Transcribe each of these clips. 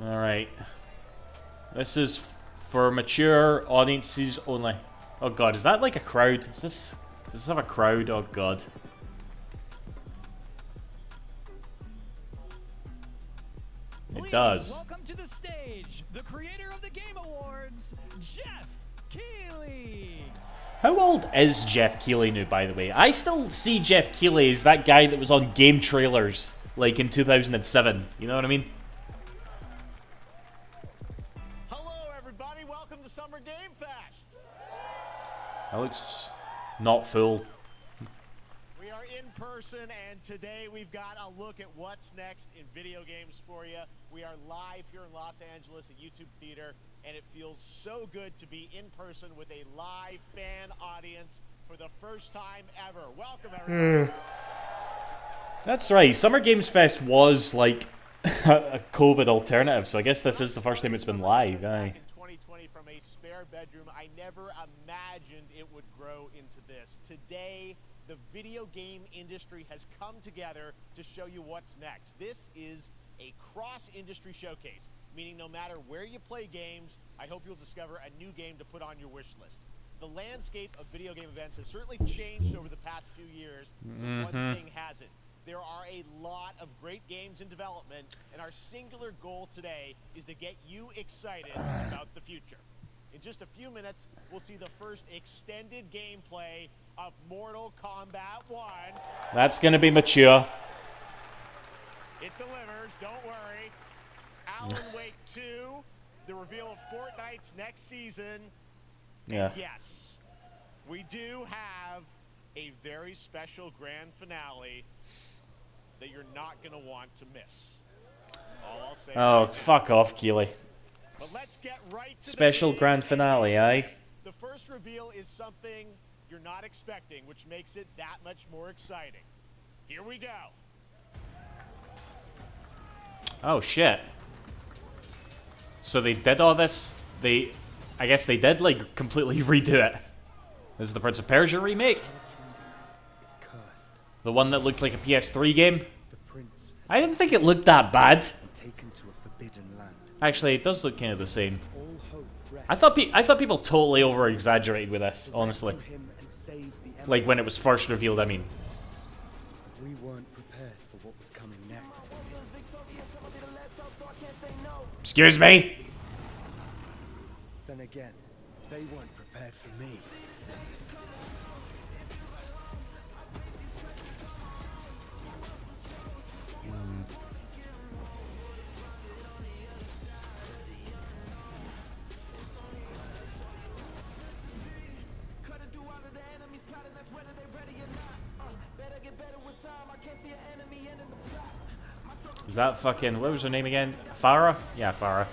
Alright. This is for mature audiences only. Oh god, is that like a crowd? Does this have a crowd? Oh god. It does. Welcome to the stage, the creator of the Game Awards, Jeff Keighley. How old is Jeff Keighley now, by the way? I still see Jeff Keighley as that guy that was on game trailers, like in 2007. You know what I mean? Hello, everybody. Welcome to Summer Game Fest. That looks not full. We are in person, and today we've got a look at what's next in video games for you. We are live here in Los Angeles at YouTube Theater, and it feels so good to be in person with a live fan audience for the first time ever. Welcome, everybody. That's right. Summer Games Fest was like a COVID alternative, so I guess this is the first time it's been live. Aye. In 2020 from a spare bedroom, I never imagined it would grow into this. Today, the video game industry has come together to show you what's next. This is a cross-industry showcase, meaning no matter where you play games, I hope you'll discover a new game to put on your wish list. The landscape of video game events has certainly changed over the past few years, but one thing hasn't. There are a lot of great games in development, and our singular goal today is to get you excited about the future. In just a few minutes, we'll see the first extended gameplay of Mortal Kombat 1. That's gonna be mature. It delivers, don't worry. Alan Wake 2, the reveal of Fortnite's next season. Yeah. And yes, we do have a very special grand finale that you're not going to want to miss. All I'll say Oh, fuck off, Keighley. But let's get right to Special the grand games. finale, aye? The first reveal is something you're not expecting, which makes it that much more exciting. Here we go. Oh, shit. So they did all this? I guess they did, like, completely redo it. This is the Prince of Persia remake? Is cursed. The one that looked like a PS3 game? The prince has I didn't think it looked that bad. been taken to a forbidden land. Actually, it does look kind of the same. All hope rests. I thought people totally over-exaggerated with this, honestly. Rescue him and save the Like, Empire. when it was first revealed, I mean. We weren't prepared for what was coming next. Excuse me? Then again, they weren't prepared for me. Is that fucking... What was her name again? Farah? Yeah, Farah.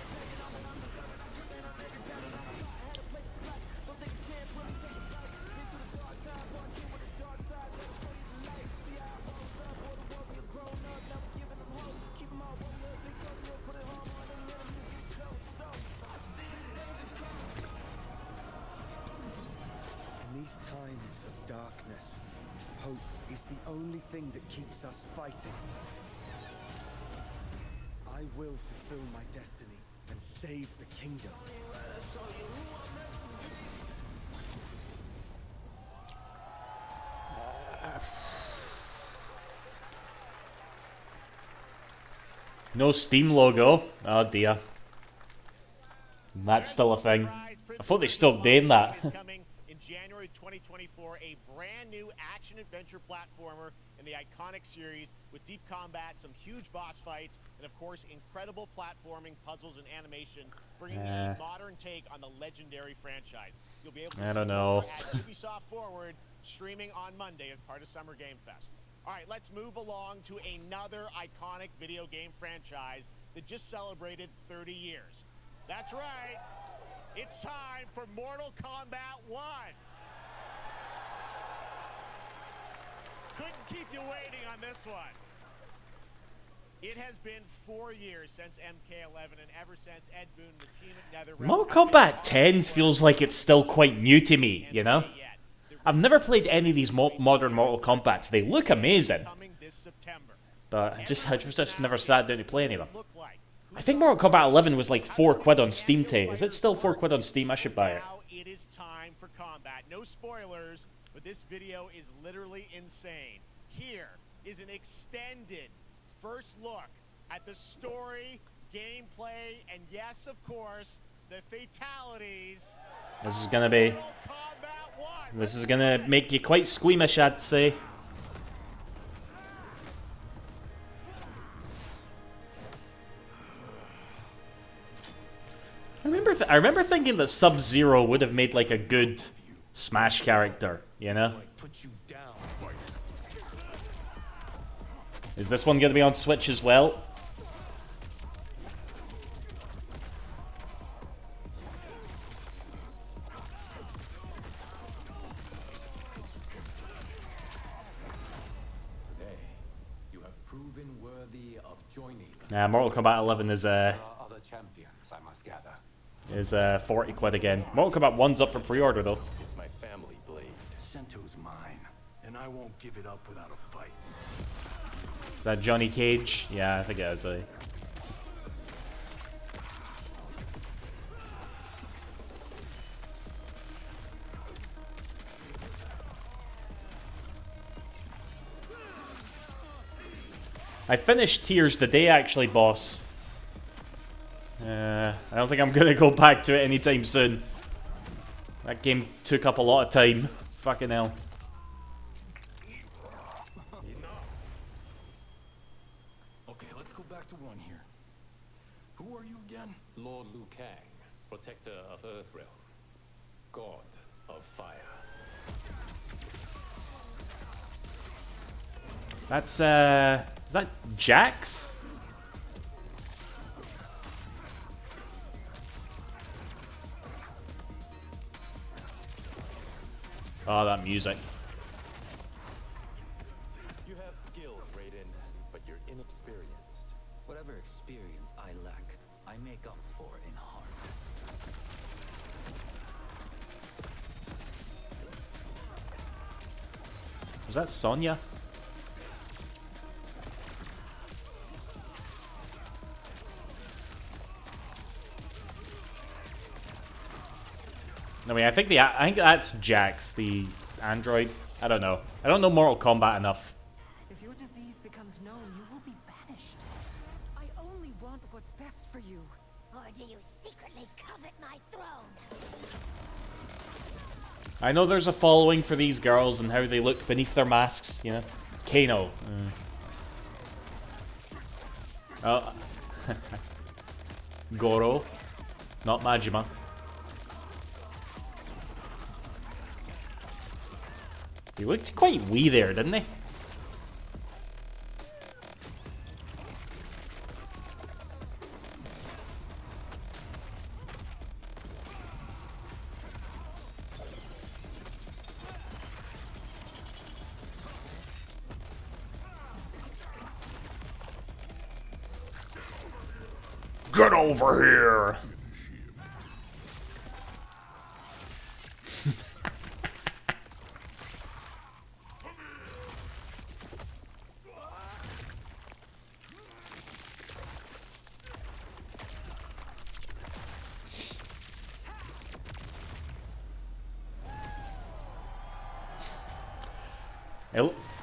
In these times of darkness, hope is the only thing that keeps us fighting. I will fulfill my destiny and save the kingdom. No Steam logo. Oh dear. That's still a thing. I thought they stopped doing that. Is coming in January 2024, a brand new action-adventure platformer in the iconic series with deep combat, some huge boss fights, and of course, incredible platforming, puzzles, and animation, bringing a modern take on the legendary franchise. You'll be able to I don't see know. more at Ubisoft Forward, streaming on Monday as part of Summer Game Fest. All right, let's move along to another iconic video game franchise that just celebrated 30 years. That's right. It's time for Mortal Kombat 1. Couldn't keep you waiting on this one. It has been 4 years since MK11, and ever since Ed Boon and the team at NetherRealm... Mortal Kombat 10 feels like it's still quite new to me, you know? I've never played any of these modern Mortal Kombats. They look amazing. Coming this September. But I just never sat down to play any of them. Look like? I think Mortal Kombat 11 was like £4 on Steam today. Is it still £4 on Steam? I should buy it. Now it is time for combat. No spoilers, but this video is literally insane. Here is an extended first look at the story, gameplay, and yes, of course, the fatalities. This is gonna be... Mortal Kombat 1. This is gonna make you quite squeamish, I'd say. I remember thinking that Sub-Zero would have made like a good Smash character, you know? Is this one gonna be on Switch as well? You have proven worthy of joining Mortal Kombat 11 is other champions, I must gather. £40 again. Mortal Kombat 1's up for pre-order though. It's my family blade. Sento's mine, and I won't give it up without a fight. That Johnny Cage? Yeah, I think it is. I finished Tears the Day, actually, boss. I don't think I'm gonna go back to it anytime soon. That game took up a lot of time. Fucking hell. Okay, let's go back to one here. Who are you again? Lord Liu Kang, protector of Earthrealm, god of fire. That's, is that Jax? Oh, that music. You have skills, Raiden, but you're inexperienced. Whatever experience I lack, I make up for in heart. Was that Sonya? No, I think that's Jax, the android. I don't know. I don't know Mortal Kombat enough. If your disease becomes known, you will be banished. I only want what's best for you. Or do you secretly covet my throne? I know there's a following for these girls and how they look beneath their masks, you know? Kano. Oh. Goro. Not Majima. He looked quite wee there, didn't he? Get over here!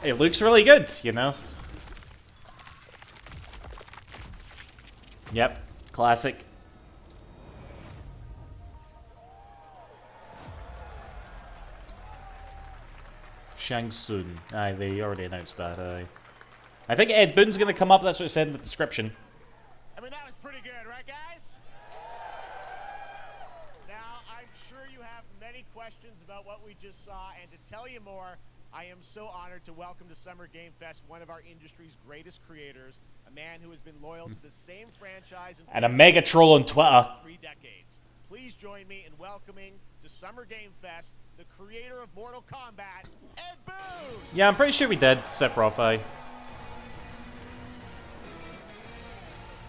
It looks really good, you know? Yep, classic. Shang Tsung. Aye, they already announced that, aye. I think Ed Boon's gonna come up, that's what it said in the description. I mean, that was pretty good, right, guys? Now, I'm sure you have many questions about what we just saw, and to tell you more, I am so honored to welcome to Summer Game Fest one of our industry's greatest creators, a man who has been loyal to the same franchise and a mega troll on Twitter. 3 decades. Please join me in welcoming to Summer Game Fest the creator of Mortal Kombat, Ed Boon! Yeah, I'm pretty sure we did, Sephiroth.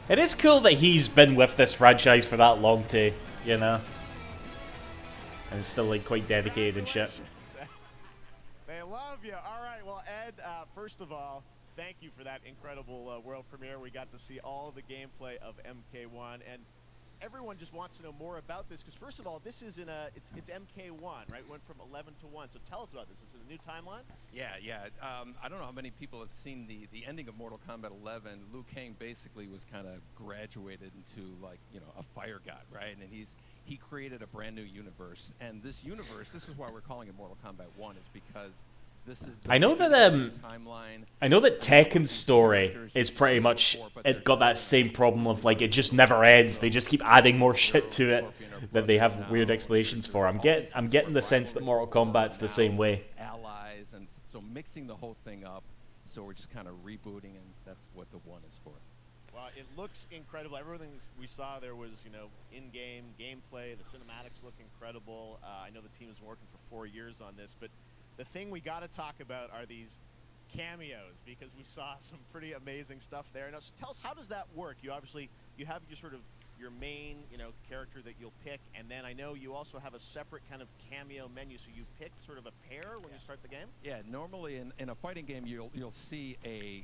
It is cool that he's been with this franchise for that long too, you know? And still like quite dedicated and shit. They love you. All right, well, Ed, first of all, thank you for that incredible world premiere. We got to see all of the gameplay of MK1, and everyone just wants to know more about this, because first of all, this is it's MK1, right? Went from 11 to 1. So tell us about this. Is it a new timeline? Yeah. I don't know how many people have seen the ending of Mortal Kombat 11. Liu Kang basically was kind of graduated into, like, you know, a fire god, right? And he created a brand new universe, and this universe, this is why we're calling it Mortal Kombat 1, is because this is the I know that timeline. I know that Tekken's story is pretty much, it got that same problem of, like, it just never ends. They just keep adding more shit to it that they have weird explanations for. I'm getting the sense that Mortal Kombat's the same way. Allies, and so mixing the whole thing up. So we're just kind of rebooting, and that's what the 1 is for. Well, it looks incredible. Everything we saw there was, you know, in-game gameplay. The cinematics look incredible. I know the team has been working for 4 years on this, but the thing we got to talk about are these cameos, because we saw some pretty amazing stuff there. Now, so tell us, how does that work? You obviously, you have your sort of your main, you know, character that you'll pick, and then I know you also have a separate kind of cameo menu, so you pick sort of a pair when you start the game? Yeah, normally in a fighting game, you'll see a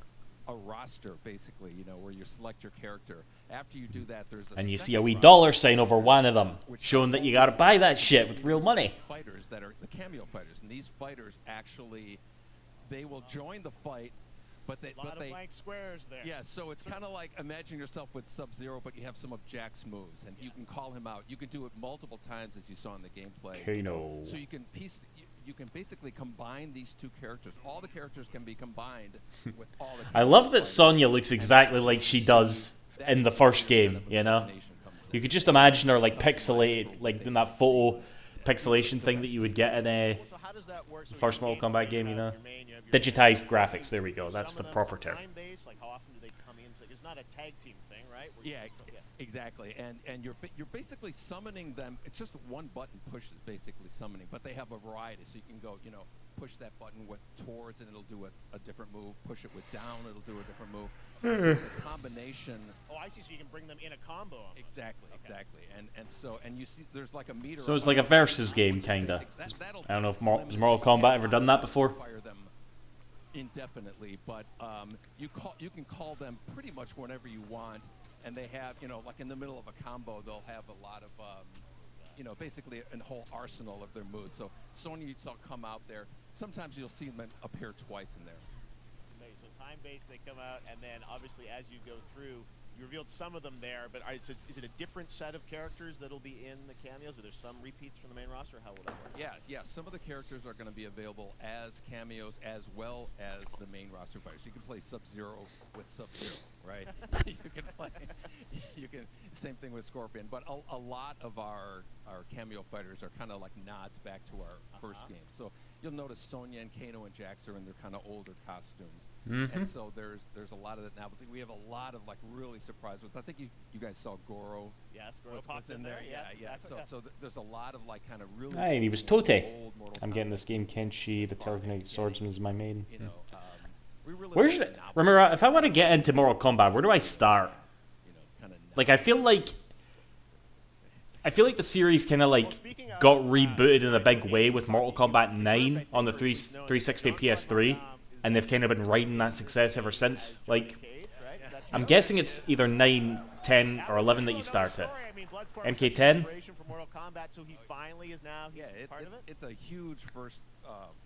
roster, basically, you know, where you select your character. After you do that, there's a And you see a wee dollar sign over one of them, showing that you gotta buy that shit with real money. Fighters that are the cameo fighters, and these fighters actually, they will join the fight, but they a lot of blank squares there. Yeah, so it's kind of like, imagine yourself with Sub-Zero, but you have some of Jack's moves, and you can call him out. You can do it multiple times, as you saw in the gameplay. Kano. So you can you can basically combine these two characters. All the characters can be combined with all the characters. I love that Sonya looks exactly like she does in the first game, you know? You could just imagine her, like, pixelated, like in that photo pixelation thing that you would get in a first Mortal Kombat game, you know? Digitized graphics, there we go, that's the proper term. Like, how often do they come into? It's not a tag team thing, right? Yeah, exactly. And you're basically summoning them. It's just one button push is basically summoning, but they have a variety. So you can go, you know, push that button with towards, and it'll do a different move. Push it with down, it'll do a different move. So the combination. Oh, I see. So you can bring them in a combo. Exactly, exactly. And you see, there's like a meter. So it's like a versus game, kinda. I don't know if has Mortal Kombat ever done that before. Fire them indefinitely, but you can call them pretty much whenever you want. And they have, you know, like in the middle of a combo, they'll have a lot of, you know, basically a whole arsenal of their moves. So Sonya, you saw come out there. Sometimes you'll see them appear twice in there. So time-based, they come out, and then obviously as you go through, you revealed some of them there, but is it a different set of characters that'll be in the cameos? Are there some repeats from the main roster? How will that work? Yeah. Some of the characters are going to be available as cameos as well as the main roster fighters. You can play Sub-Zero with Sub-Zero, right? Same thing with Scorpion. But a lot of our cameo fighters are kind of like nods back to our first game. So you'll notice Sonya and Kano and Jax are in their kind of older costumes. And so there's a lot of that novelty. We have a lot of, like, really surprise ones. I think you guys saw Goro. Yes, Goro popped in there. Yeah. So there's a lot of, like, kind of really. Hey, and he was Tote. I'm getting this game. Kenshi, the Telekinetic Swordsman is my main. You know, Where should remember if I want to get into Mortal Kombat, where do I start? Like, I feel like the series kind of like got rebooted in a big way with Mortal Kombat 9 on the 360 PS3, and they've kind of been riding that success ever since. Like, I'm guessing it's either 9, 10, or 11 that you start at. MK10? So he finally is now part of it? It's a huge first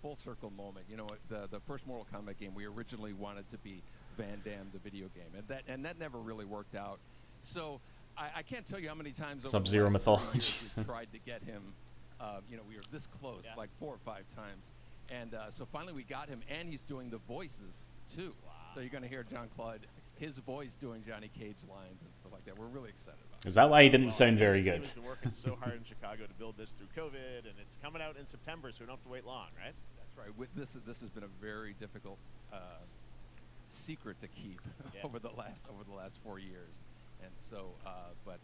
full circle moment. You know, the first Mortal Kombat game, we originally wanted to be Van Damme, the video game, and that never really worked out. So I can't tell you how many times Sub-Zero mythology we tried to get him. You know, we were this close, like 4 or 5 times, and so finally we got him, and he's doing the voices too. Wow. So you're going to hear Jean-Claude, his voice doing Johnny Cage lines and stuff like that. We're really excited about it. Is that why he didn't sound very good? He's been working so hard in Chicago to build this through COVID, and it's coming out in September, so we don't have to wait long, right? That's right. This has been a very difficult secret to keep over the last 4 years. And so, but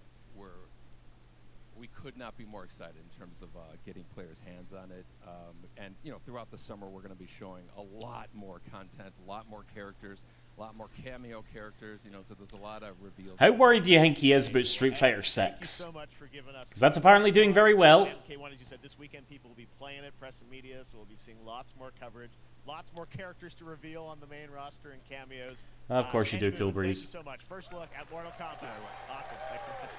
we could not be more excited in terms of getting players' hands on it. And, you know, throughout the summer, we're going to be showing a lot more content, a lot more characters, a lot more cameo characters, you know, so there's a lot of reveals. How worried do you think he is about Street Fighter 6? Thank you so much for giving us. Because that's apparently doing very well. MK1, as you said, this weekend people will be playing it, press and media, so we'll be seeing lots more coverage. Lots more characters to reveal on the main roster and cameos. Of course you do, Cool Cool Breeze. Breeze. Thank you so much. First look at Mortal Kombat. Awesome. Thanks so much.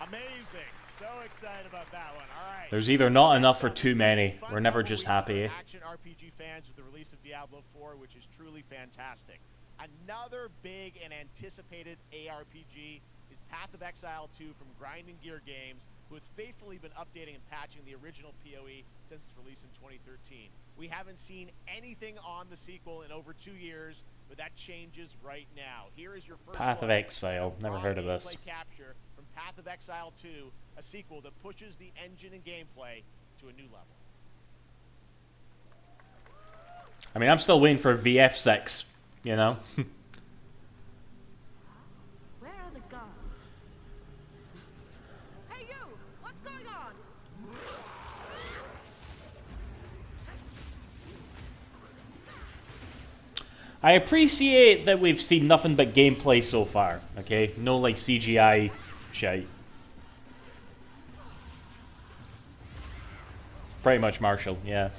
Amazing. So excited about that one. All right. There's either not enough or too many. We're never just happy. Action RPG fans with the release of Diablo 4, which is truly fantastic. Another big and anticipated ARPG is Path of Exile 2 from Grinding Gear Games, who have faithfully been updating and patching the original PoE since its release in 2013. We haven't seen anything on the sequel in over 2 years, but that changes right now. Here is your first Path of Exile. Never heard of this. gameplay capture from Path of Exile 2, a sequel that pushes the engine and gameplay to a new level. I mean, I'm still waiting for VF6, you know? Where are the guards? Hey you! What's going on? I appreciate that we've seen nothing but gameplay so far, okay? No, like, CGI shite. Pretty much Marshall, yeah.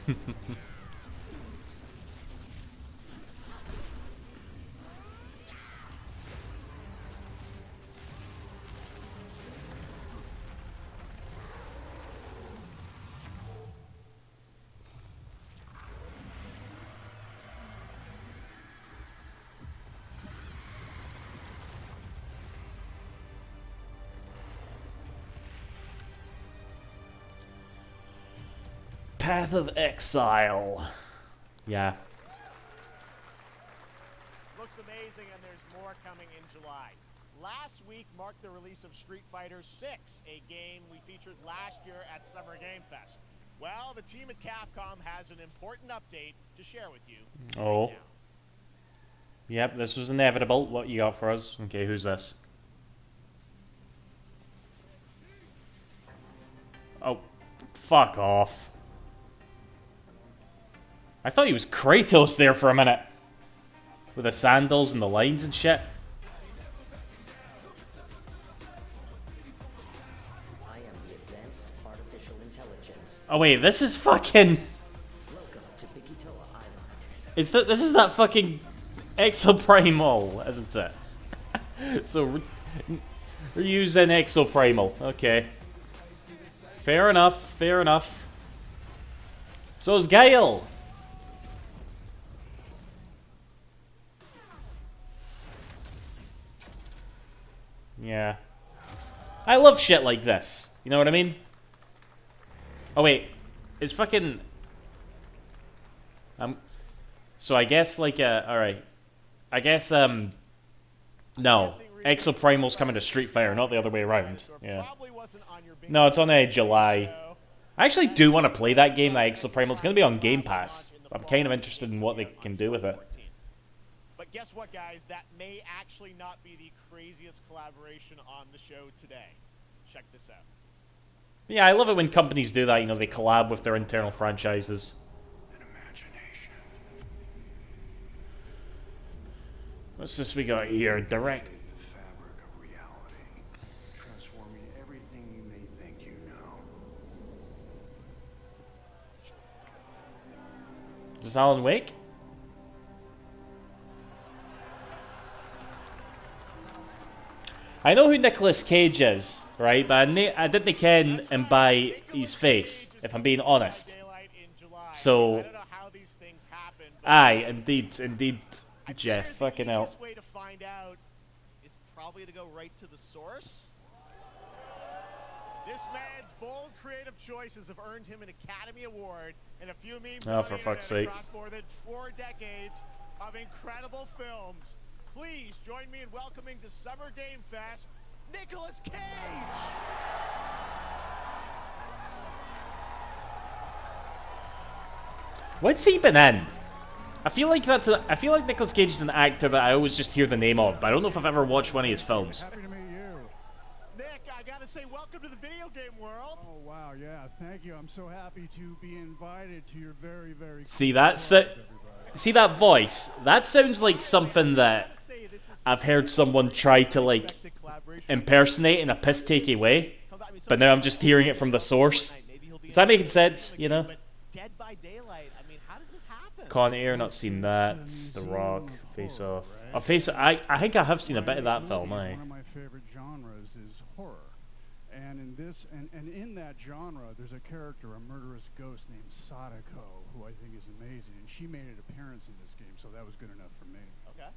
Path of Exile. Yeah. Looks amazing, and there's more coming in July. Last week marked the release of Street Fighter 6, a game we featured last year at Summer Game Fest. Well, the team at Capcom has an important update to share with you. Oh. Right now. Yep, this was inevitable. What you got for us? Okay, who's this? Oh, fuck off. I thought he was Kratos there for a minute. With the sandals and the lines and shit. I am the advanced artificial intelligence. Oh wait, this is fucking... Welcome to Bikitoa Island. Is that... This is that fucking... Exoprimal, isn't it? So, we're using Exoprimal. Okay. Fair enough, fair enough. So is Gale. Yeah. I love shit like this. You know what I mean? Oh wait. Is fucking... So I guess like alright. I guess no. Exoprimal's coming to Street Fighter, not the other way around. Yeah. No, it's on July. I actually do want to play that game, that Exoprimal. It's going to be on Game Pass. I'm kind of interested in what they can do with it. But guess what, guys? That may actually not be the craziest collaboration on the show today. Check this out. Yeah, I love it when companies do that. You know, they collab with their internal franchises. What's this we got here? Direct. The fabric of reality, transforming everything you may think you know. Is this Alan Wake? I know who Nicolas Cage is, right? But I didn't ken him by his face, if I'm being honest. So, aye, indeed, Jeff, fucking hell. The easiest way to find out is probably to go right to the source. This man's bold creative choices have earned him an Academy Award and a few memes Oh, for fuck's sake. across more than 4 decades of incredible films. Please join me in welcoming to Summer Game Fest, Nicolas Cage! What's he been in? I feel like Nicolas Cage is an actor that I always just hear the name of, but I don't know if I've ever watched one of his films. Happy to meet you. Nick, I gotta say welcome to the video game world. Oh wow, yeah, thank you. I'm so happy to be invited to your very, very See that see that voice? That sounds like something that I've heard someone try to like impersonate in a piss-takey way, but now I'm just hearing it from the source. Is that making sense? You know? Dead by Daylight, I mean, Con Air, not seen that. The Rock, Face Off. Oh, I think I have seen a bit of that film. One of my favorite genres is horror, and in this and in that genre, there's a character, a murderous ghost named Sadako, who I think is amazing, and she made an appearance in this game, so that was good enough for me. Okay.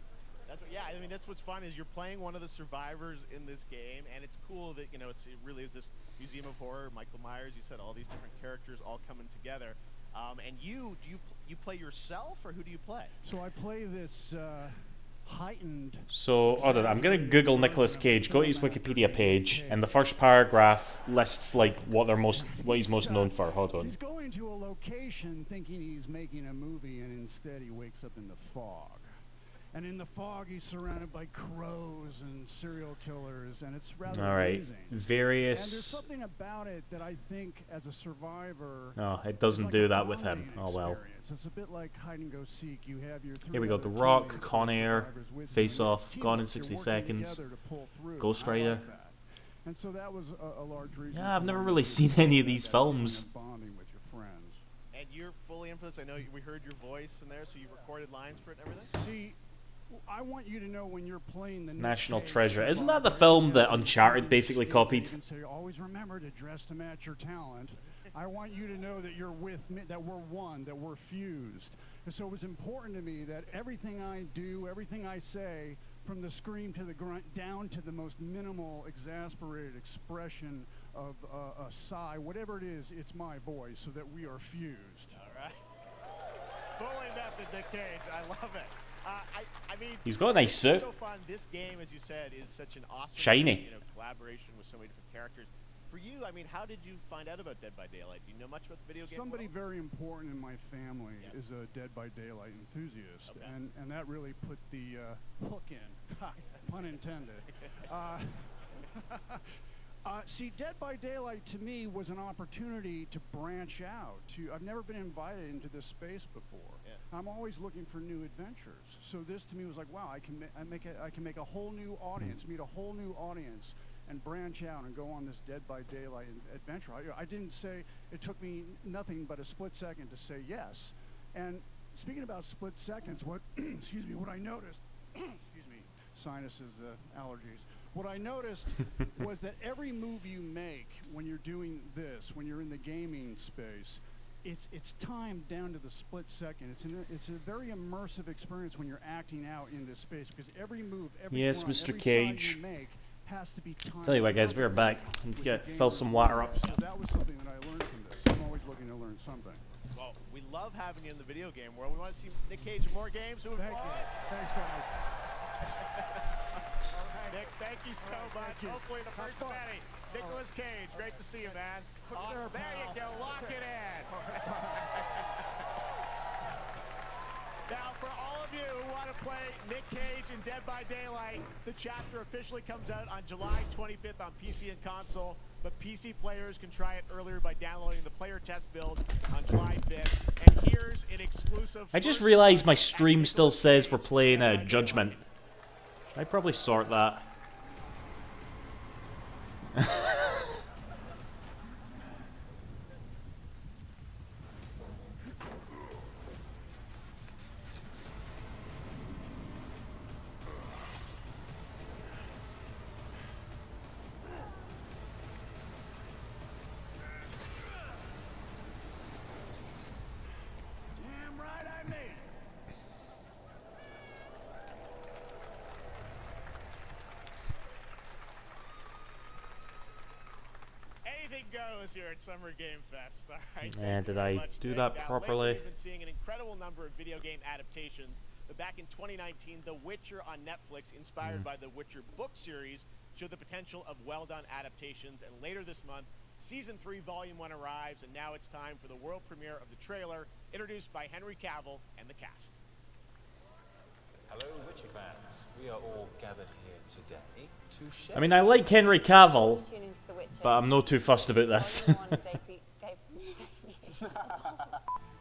Yeah, I mean, that's what's fun is you're playing one of the survivors in this game, and it's cool that, you know, it really is this museum of horror. Michael Myers, you said, all these different characters all coming together. And you play yourself, or who do you play? So I play this heightened... So, hold on, I'm going to Google Nicolas Cage, go to his Wikipedia page, and the first paragraph lists, like, what he's most known for. Hold on. He's going to a location thinking he's making a movie, and instead he wakes up in the fog. And in the fog, he's surrounded by crows and serial killers, and it's rather amusing. Various... And there's something about it that I think, as a survivor... No, it doesn't do that with him. Oh, well. It's a bit like hide and go seek. You have your Here we go. The Rock, Con Air, Face Off, Gone in 60 Seconds, Ghost Rider. And so that was a large reason. Yeah, I've never really seen any of these films. And you're fully in for this. I know we heard your voice in there, so you recorded lines for it and everything? See, I want you to know when you're playing the National Treasure. Isn't that the film that Uncharted basically copied? Always remember to dress to match your talent. I want you to know that you're with me, that we're one, that we're fused. And so it was important to me that everything I do, everything I say, from the scream to the grunt, down to the most minimal, exasperated expression of a sigh, whatever it is, it's my voice, so that we are fused. All right. Fully method, Nick Cage. I love it. I mean, he's got a nice suit. So fun. This game, as you said, is such an awesome shiny collaboration with so many different characters. For you, I mean, how did you find out about Dead by Daylight? Do you know much about the video game? Somebody very important in my family is a Dead by Daylight enthusiast, and that really put the hook in, pun intended. See, Dead by Daylight to me was an opportunity to branch out. I've never been invited into this space before. Yeah. I'm always looking for new adventures. So this to me was like, wow, I can make a whole new audience, meet a whole new audience, and branch out and go on this Dead by Daylight adventure. I didn't say, it took me nothing but a split second to say yes. And speaking about split seconds, what excuse me, what I noticed, excuse me, sinuses, allergies. What I noticed was that every move you make when you're doing this, when you're in the gaming space, it's timed down to the split second. It's a very immersive experience when you're acting out in this space, because every move, every yes, run, Mr. every Cage. you make has to be timed. Tell you what, guys, we're back. Let's fill some water up. So that was something that I learned from this. I'm always looking to learn something. Well, we love having you in the video game world. We want to see Nick Cage in more games. Thanks, guys. Nick, thank you so much. Hopefully the first of many. Nicolas Cage, great to see you, man. Awesome. There you go. Lock it in. Now, for all of you who want to play Nick Cage in Dead by Daylight, the chapter officially comes out on July 25th on PC and console, but PC players can try it earlier by downloading the player test build on July 5th. And here's an exclusive... I just realized my stream still says we're playing Judgment. Should I probably sort that? Goes here at Summer Game Fest. All right. And did I do that properly? We've been seeing an incredible number of video game adaptations. But back in 2019, The Witcher on Netflix, inspired by the Witcher book series, showed the potential of well-done adaptations. And later this month, Season 3, Volume 1 arrives, and now it's time for the world premiere of the trailer, introduced by Henry Cavill and the cast. Hello, Witcher fans. We are all gathered here today to share. I mean, I like Henry Cavill, but I'm not too fussed about this.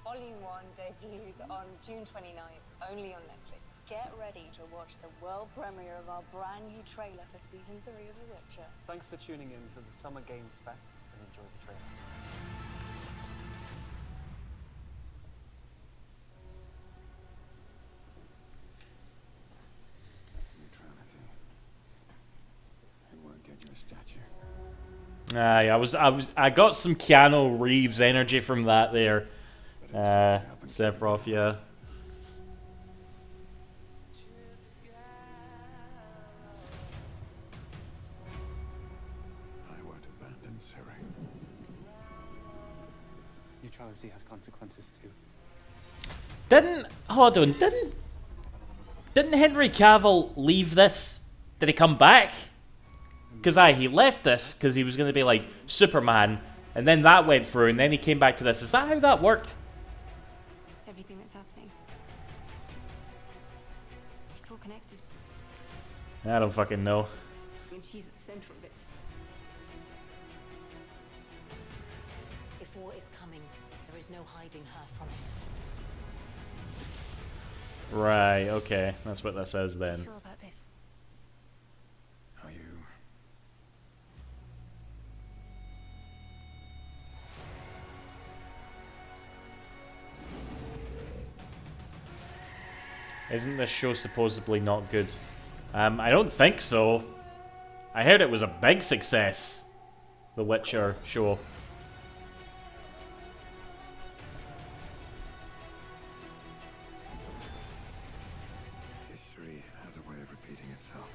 Volume 1 debuts on June 29th, only on Netflix. Get ready to watch the world premiere of our brand new trailer for Season 3 of The Witcher. Thanks for tuning in to the Summer Games Fest and enjoy the trailer. Aye, I got some Keanu Reeves energy from that there. Sephiroth, yeah. I won't abandon Ciri. Neutrality has consequences too. Hold on, didn't Henry Cavill leave this? Did he come back? Because he left this because he was going to be like Superman, and then that went through, and then he came back to this. Is that how that worked? Everything that's happening. It's all connected. I don't fucking know. And she's at the center of it. If war is coming, there is no hiding her from it. Right, okay. That's what that says then. Sure about this? Are you? Isn't this show supposedly not good? I don't think so. I heard it was a big success. The Witcher show. History has a way of repeating itself.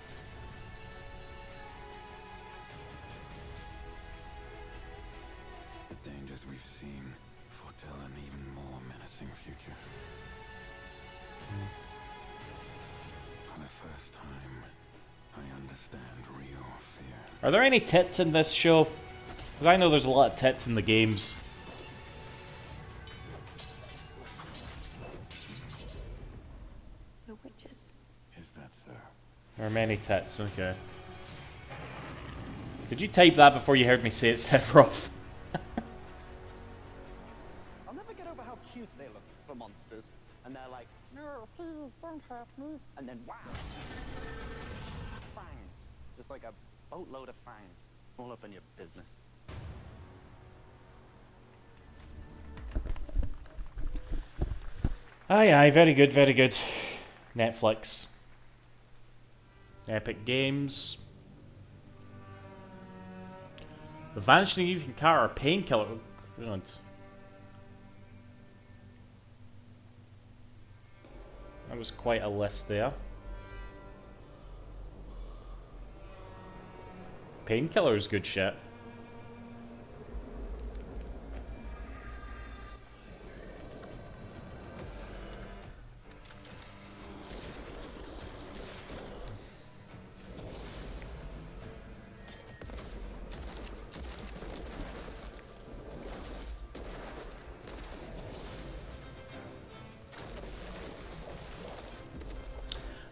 The dangers we've seen foretell an even more menacing future. For the first time, I understand real fear. Are there any tits in this show? 'Cause I know there's a lot of tits in the games. The witches. Is that so? There are many tits, okay. Did you type that before you heard me say it, Sephiroth? I'll never get over how cute they look for monsters. And they're like, no, please don't hurt me. And then, wow. Fangs. Just like a boatload of fangs. All up in your business. Aye, very good, very good. Netflix. Epic Games. The Vanishing Ethan Carter, Painkiller. Good. That was quite a list there. Painkiller's good shit.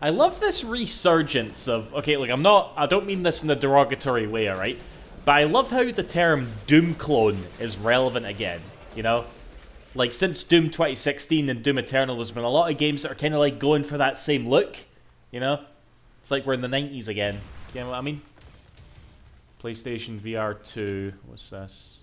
I love this resurgence of, okay, look, I don't mean this in a derogatory way, alright? But I love how the term Doom clone is relevant again, you know? Like, since Doom 2016 and Doom Eternal, there's been a lot of games that are kind of like going for that same look, you know? It's like we're in the 90s again. You know what I mean? PlayStation VR 2. What's this?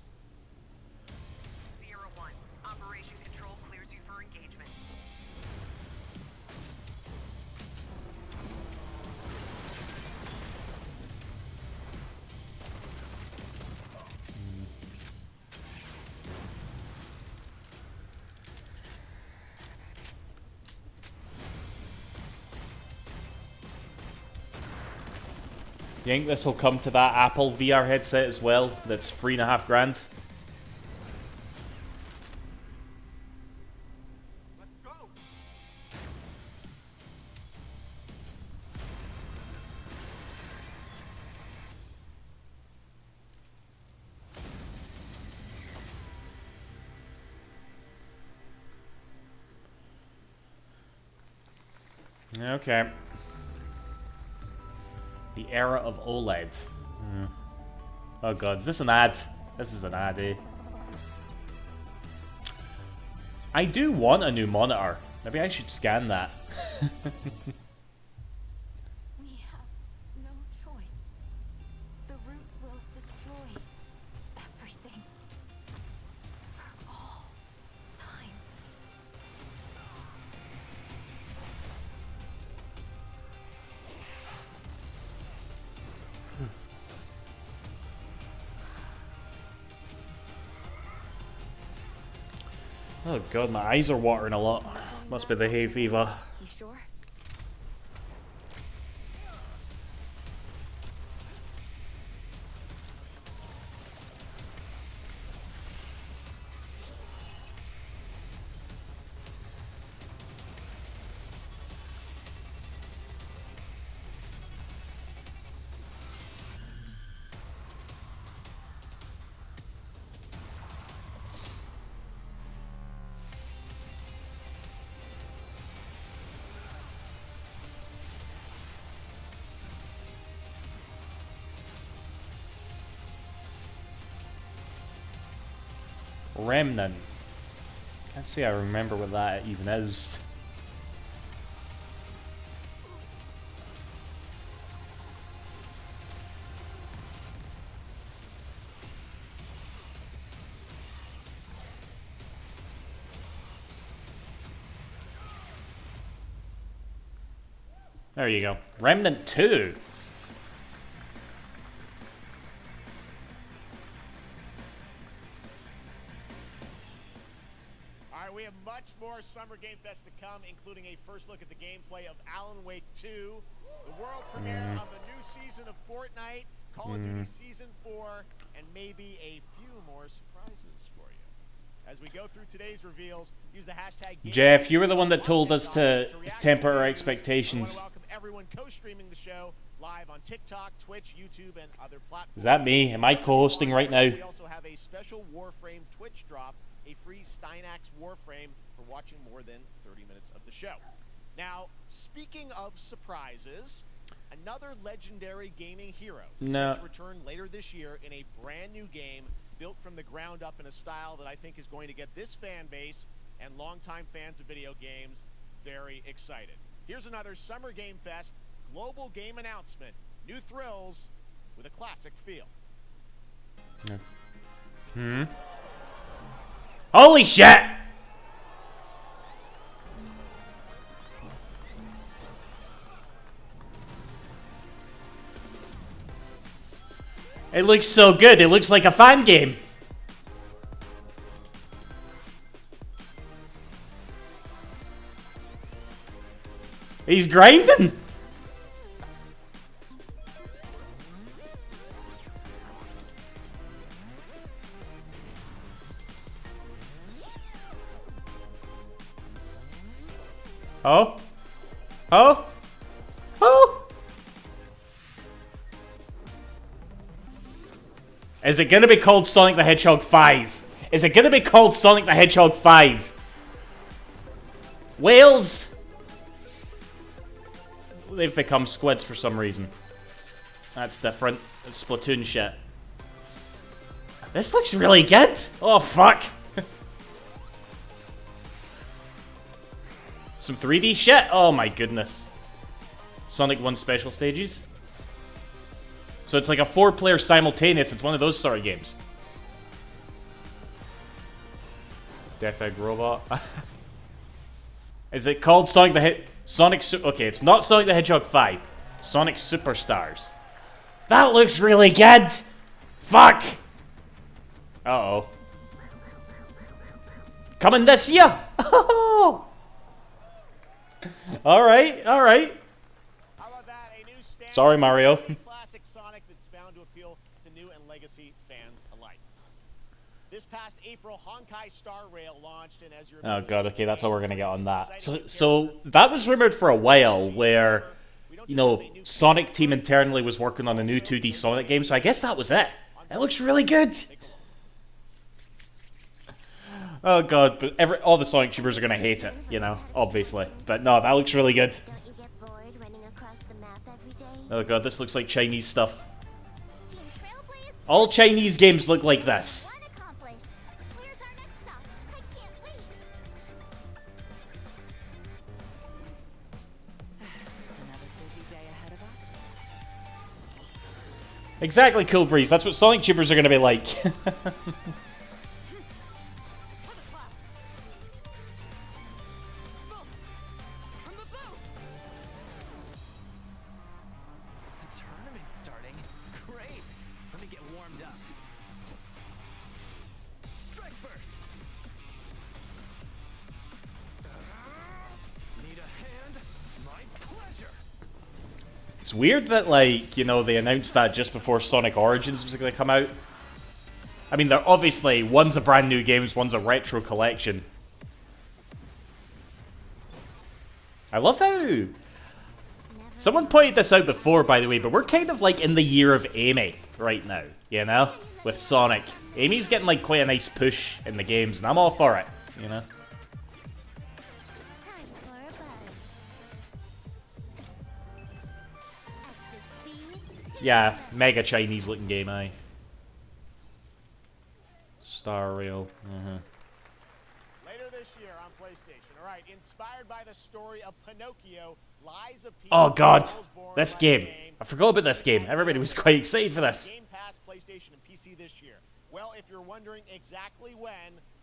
You think this will come to that Apple VR headset as well? That's $3.5 grand. Okay. The era of OLED. Oh god, is this an ad? This is an ad, eh? I do want a new monitor. Maybe I should scan that. We have no choice. The root will destroy everything. For all time. Oh god, my eyes are watering a lot. Must be the hay fever. You sure? Remnant. Can't say I remember what that even is. There you go. Remnant 2. We have much more Summer Game Fest to come, including a first look at the gameplay of Alan Wake 2, the world premiere of the new season of Fortnite, Call of Duty Season 4, and maybe a few more surprises for you. As we go through today's reveals, use the hashtag Jeff, you were the one that told us to temper our expectations. I want to welcome everyone co-streaming the show live on TikTok, Twitch, YouTube, and other platforms. Is that me? Am I co-hosting right now? We also have a special Warframe Twitch drop, a free Steinax Warframe for watching more than 30 minutes of the show. Now, speaking of surprises, another legendary gaming hero is set to return later this year in a brand new game built from the ground up in a style that I think is going to get this fan base and longtime fans of video games very excited. Here's another Summer Game Fest global game announcement. New thrills with a classic feel. Holy shit! It looks so good. It looks like a fan game. He's grinding. Oh? Oh? Oh? Is it gonna be called Sonic the Hedgehog 5? Is it gonna be called Sonic the Hedgehog 5? Whales! They've become squids for some reason. That's different. It's Splatoon shit. This looks really good! Oh, fuck! Some 3D shit? Oh my goodness. Sonic 1 special stages? So it's like a 4-player simultaneous. It's one of those sort of games. Death Egg Robot. Is it called Sonic the Okay, it's not Sonic the Hedgehog 5. Sonic Superstars. That looks really good! Fuck! Uh-oh. Coming this year! Alright, alright. How about that? A new standard Sorry, Mario. classic Sonic that's bound to appeal to new and legacy fans alike. This past April, Honkai Star Rail launched, and as you're Oh god, okay, that's all we're gonna get on that. So that was rumored for a while, where, you know, Sonic team internally was working on a new 2D Sonic game, so I guess that was it. It looks really good! Oh god, but all the Sonic tubers are gonna hate it, you know, obviously. But no, that looks really good. Oh god, this looks like Chinese stuff. All Chinese games look like this. Exactly, Cool Breeze. That's what Sonic tubers are gonna be like. It's weird that, like, you know, they announced that just before Sonic Origins was going to come out. I mean, they're obviously, one's a brand new game, one's a retro collection. I love how... Someone pointed this out before, by the way, but we're kind of like in the year of Amy right now, you know? With Sonic. Amy's getting like quite a nice push in the games, and I'm all for it, you know? Yeah, mega Chinese looking game, aye. Star Rail. Later this year on PlayStation. All right, inspired by the story of Pinocchio, Lies of P. Oh god, this game. I forgot about this game. Everybody was quite excited for this. Game Pass, PlayStation, and PC this year. Well, if you're wondering exactly when,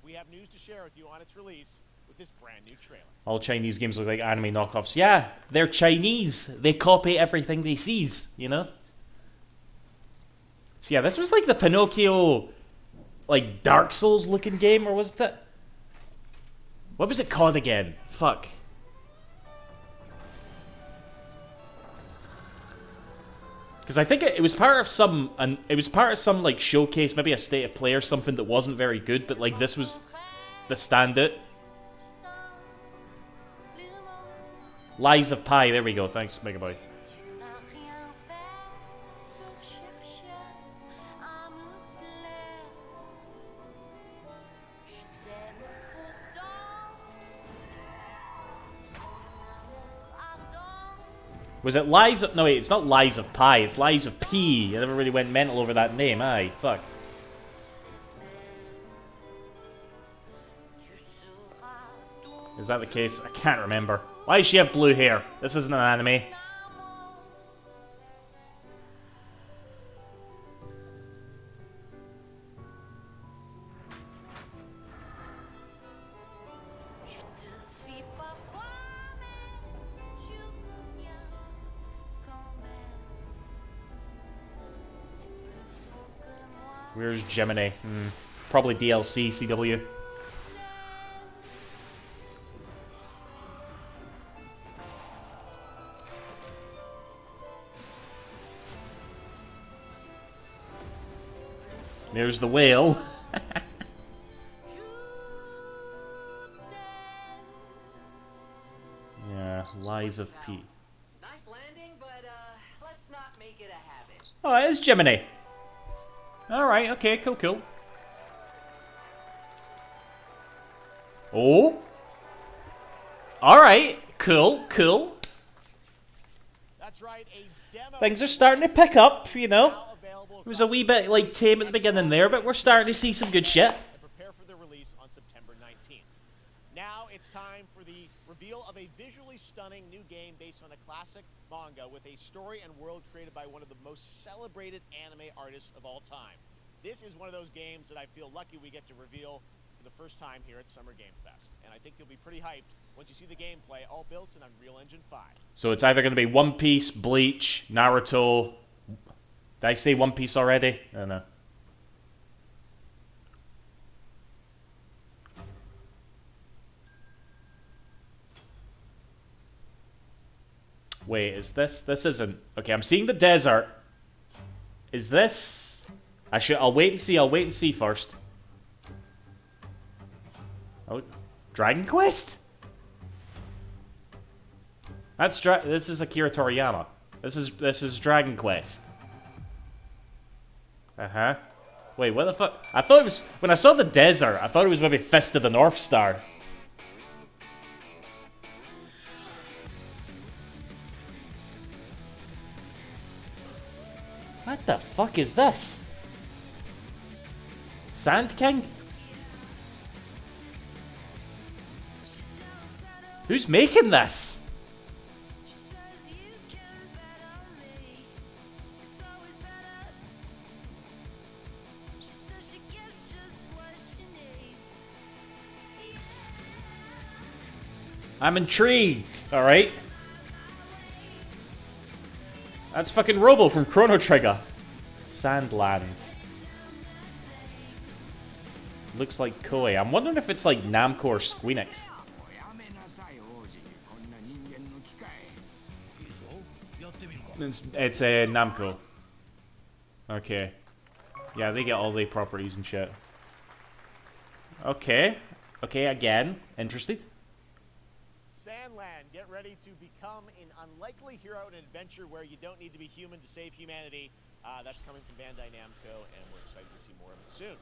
we have news to share with you on its release with this brand new trailer. All Chinese games look like anime knockoffs. Yeah, they're Chinese. They copy everything they seize, you know? So yeah, this was like the Pinocchio, like, Dark Souls looking game, or was it? What was it called again? Fuck. Because I think it was part of some, like showcase, maybe a state of play or something that wasn't very good, but like this was the standout. Lies of Pi, there we go, thanks Megaboy. Was it Lies of... No, wait, it's not Lies of Pi, it's Lies of P. I never really went mental over that name, aye. Fuck. Is that the case? I can't remember. Why does she have blue hair? This isn't an anime. Where's Gemini? Probably DLC, CW. There's the whale. Yeah, Lies of P. Nice landing, but let's not make it a habit. Oh, it is Gemini. Alright, okay, cool, cool. Oh. Alright, cool, cool. That's right, a demo. Things are starting to pick up, you know. It was a wee bit, like, tame at the beginning there, but we're starting to see some good shit. Prepare for the release on September 19th. Now it's time for the reveal of a visually stunning new game based on a classic manga with a story and world created by one of the most celebrated anime artists of all time. This is one of those games that I feel lucky we get to reveal for the first time here at Summer Game Fest. And I think you'll be pretty hyped once you see the gameplay, all built in Unreal Engine 5. So it's either going to be One Piece, Bleach, Naruto. Did I say One Piece already? I don't know. Wait, is this? This isn't. Okay, I'm seeing the desert. Is this? I'll wait and see. I'll wait and see first. Oh, Dragon Quest? This is Akira Toriyama. This is Dragon Quest. Uh-huh. Wait, what the fuck? I thought it was... When I saw the desert, I thought it was maybe Fist of the North Star. What the fuck is this? Sand King? Who's making this? I'm intrigued, alright? That's fucking Robo from Chrono Trigger. Sandland. Looks like Koei. I'm wondering if it's like Namco or Squeenix. It's Namco. Okay. Yeah, they get all the properties and shit. Okay. Okay, again. Interested? Sandland, get ready to become an unlikely hero in an adventure where you don't need to be human to save humanity. That's coming from Bandai Namco, and we're excited to see more of it soon.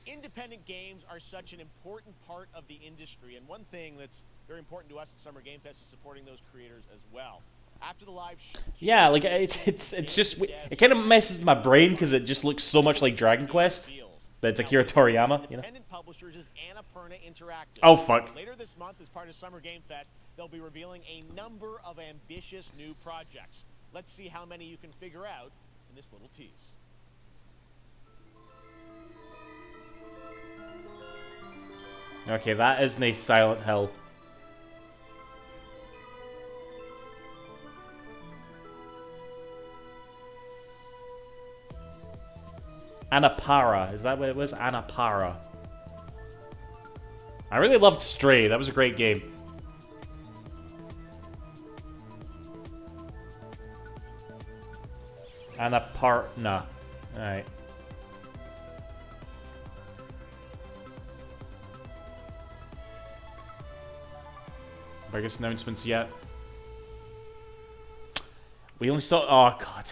Independent games are such an important part of the industry, and one thing that's very important to us at Summer Game Fest is supporting those creators as well. After the live yeah, like it's just it kind of messes my brain because it just looks so much like Dragon Quest, but it's Akira Toriyama, you know. Independent publishers is Annapurna Interactive. Oh fuck. Later this month, as part of Summer Game Fest, they'll be revealing a number of ambitious new projects. Let's see how many you can figure out in this little tease. Okay, that isn't a Silent Hill. Annapara. Is that what it was? Annapara. I really loved Stray. That was a great game. Annapurna. Alright. Biggest announcements yet. We only saw... Oh, God.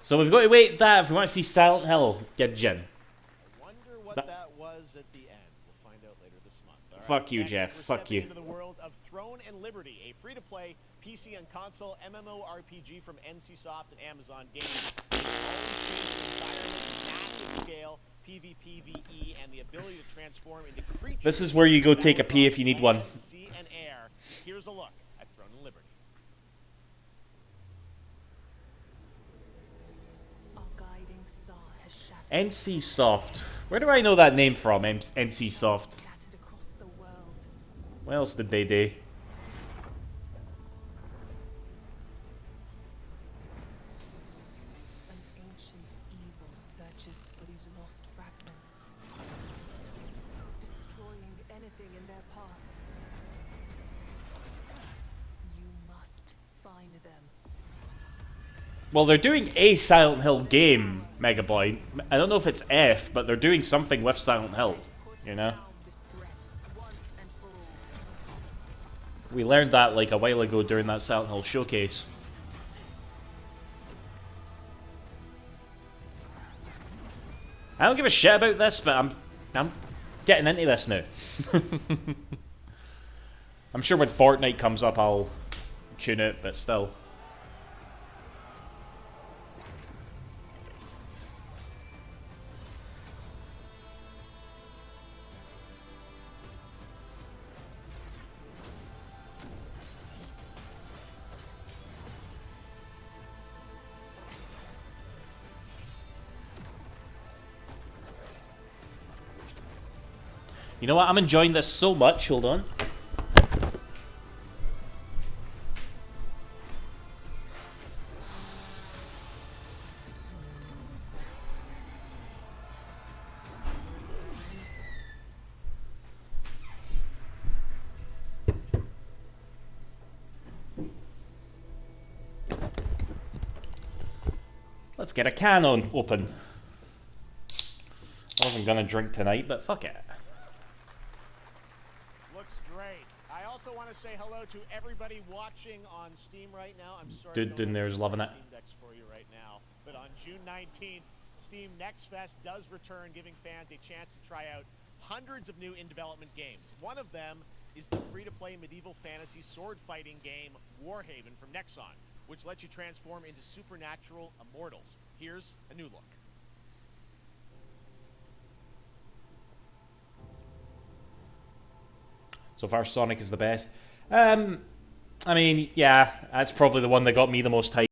So we've got to wait that if we want to see Silent Hill get Jin. I wonder what that was at the end. We'll find out later this month. All right, Fuck you, next, Jeff. we're Fuck you. into the world of Throne and Liberty, a free-to-play PC and console MMORPG from NCSoft and Amazon Games. Massive scale PvPvE and the ability to transform into creatures. This is where you go take a pee if you need one. Sea and air. Here's a look at Throne and Liberty. NCSoft. Where do I know that name from? NCSoft. What else did they do? An ancient evil searches for these lost fragments, destroying anything in their path. You must find them. Well, they're doing a Silent Hill game, Megaboy. I don't know if it's F, but they're doing something with Silent Hill, you know? We learned that like a while ago during that Silent Hill showcase. I don't give a shit about this, but I'm getting into this now. I'm sure when Fortnite comes up I'll tune it, but still. You know what? I'm enjoying this so much. Hold on. Let's get a can on open. I wasn't gonna drink tonight, but fuck it. Looks great. I also want to say hello to everybody watching on Steam right now. I'm sorry. Dude in there's loving it. Steam Decks for you right now. But on June 19th, Steam Next Fest does return, giving fans a chance to try out hundreds of new in-development games. One of them is the free-to-play medieval fantasy sword-fighting game Warhaven from Nexon, which lets you transform into supernatural immortals. Here's a new look. So far, Sonic is the best. I mean, yeah, that's probably the one that got me the most hype.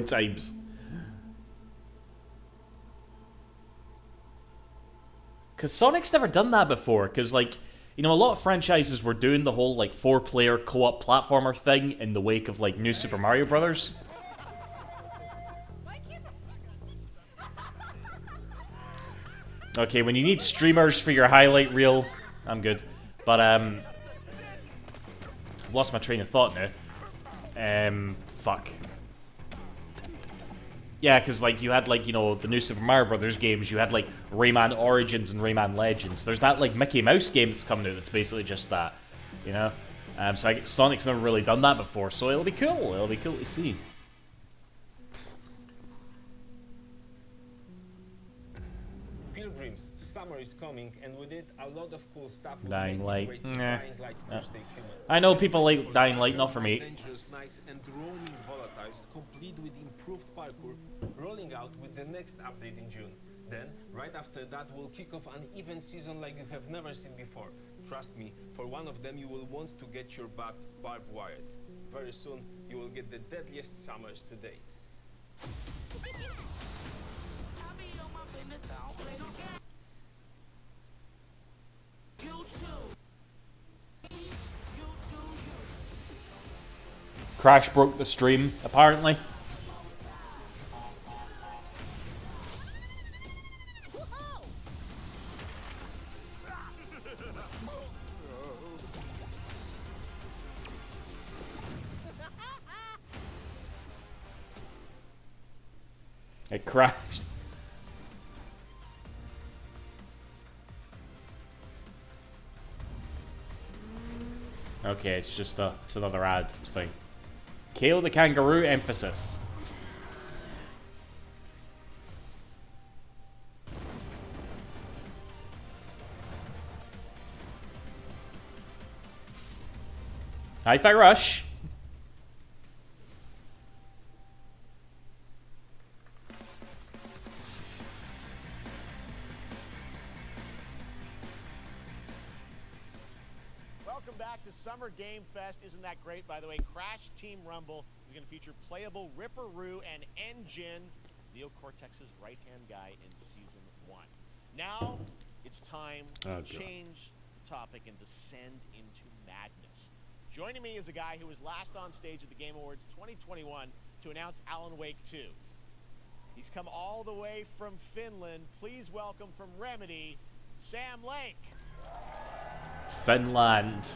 times. Because Sonic's never done that before, because, like, you know, a lot of franchises were doing the whole, like, 4-player co-op platformer thing in the wake of, like, New Super Mario Brothers. Okay, when you need streamers for your highlight reel, I'm good. But, I've lost my train of thought now. Fuck. Yeah, because, like, you had, like, you know, the new Super Mario Brothers games, you had, like, Rayman Origins and Rayman Legends. There's that, like, Mickey Mouse game that's coming out that's basically just that, you know? So Sonic's never really done that before, so it'll be cool. It'll be cool to see. Pilgrims, summer is coming, and with it, a lot of cool stuff will Dying make Light. its way to Nah. Dying Light Tuesday human. I know people like Dying Light, not for me. Dangerous nights and roaming volatiles, complete with improved parkour, rolling out with the next update in June. Then, right after that, we'll kick off an event season like you have never seen before. Trust me, for one of them you will want to get your butt barbed wired. Very soon, you will get the deadliest summers to date. Crash broke the stream, apparently. It crashed. Okay, it's just it's another ad. It's fine. Kale the Kangaroo emphasis. Hi-Fi Rush. Welcome back to Summer Game Fest. Isn't that great, by the way? Crash Team Rumble is going to feature playable Ripperoo and N-Gin, Neo Cortex's right-hand guy in Season 1. Now, it's time to change the topic and descend into madness. Joining me is a guy who was last on stage at the Game Awards 2021 to announce Alan Wake 2. He's come all the way from Finland. Please welcome from Remedy, Sam Lake. Finland.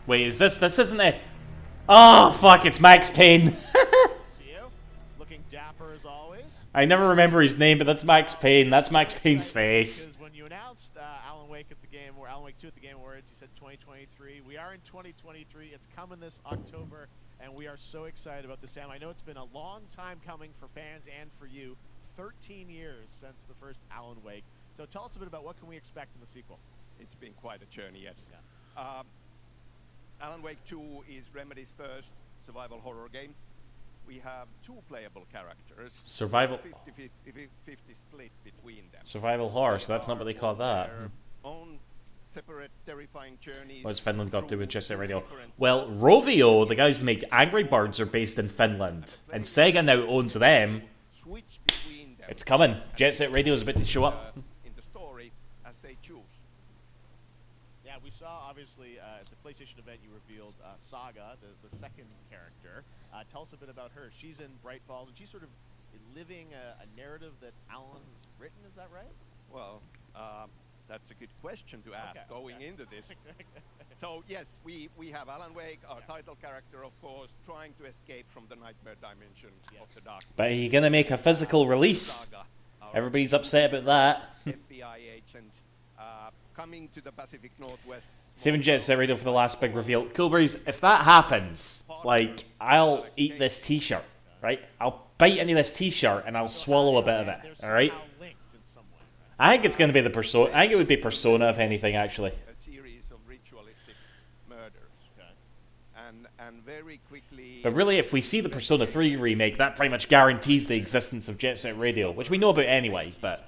Wait, is this isn't it? Oh fuck, it's Max Payne. See you. Looking dapper as always. I never remember his name, but that's Max Payne. That's Max Payne's face. Because when you announced Alan Wake at the game, or Alan Wake 2 at the Game Awards, you said 2023. We are in 2023. It's coming this October, and we are so excited about this, Sam. I know it's been a long time coming for fans and for you. 13 years since the first Alan Wake. So tell us a bit about what can we expect in the sequel. It's been quite a journey, yes. Yeah. Alan Wake 2 is Remedy's first survival horror game. We have 2 playable characters. Survival. 50-50 split between them. Survival horror, so that's not what they call that. Their own separate terrifying journeys. What's Finland got to do with Jet Set Radio? Well, Rovio, the guys who make Angry Birds, are based in Finland, and Sega now owns them. Switch between them. It's coming. Jet Set Radio is about to show up. In the story as they choose. Yeah, we saw, obviously, at the PlayStation event, you revealed Saga, the second character. Tell us a bit about her. She's in Bright Falls, and she's sort of living a narrative that Alan's written, is that right? Well, that's a good question to ask going into this. So, yes, we have Alan Wake, our title character, of course, trying to escape from the nightmare dimension of the dark. But are you going to make a physical release? Everybody's upset about that. FBI agent coming to the Pacific Northwest. Saving Jet Set Radio for the last big reveal. Coolbreeze, if that happens, like, I'll eat this t-shirt, right? I'll bite into this t-shirt and I'll swallow a bit of it, alright? I think it's going to be the Persona. I think it would be Persona, if anything, actually. A series of ritualistic murders. And very quickly... But really, if we see the Persona 3 remake, that pretty much guarantees the existence of Jet Set Radio, which we know about anyway, but...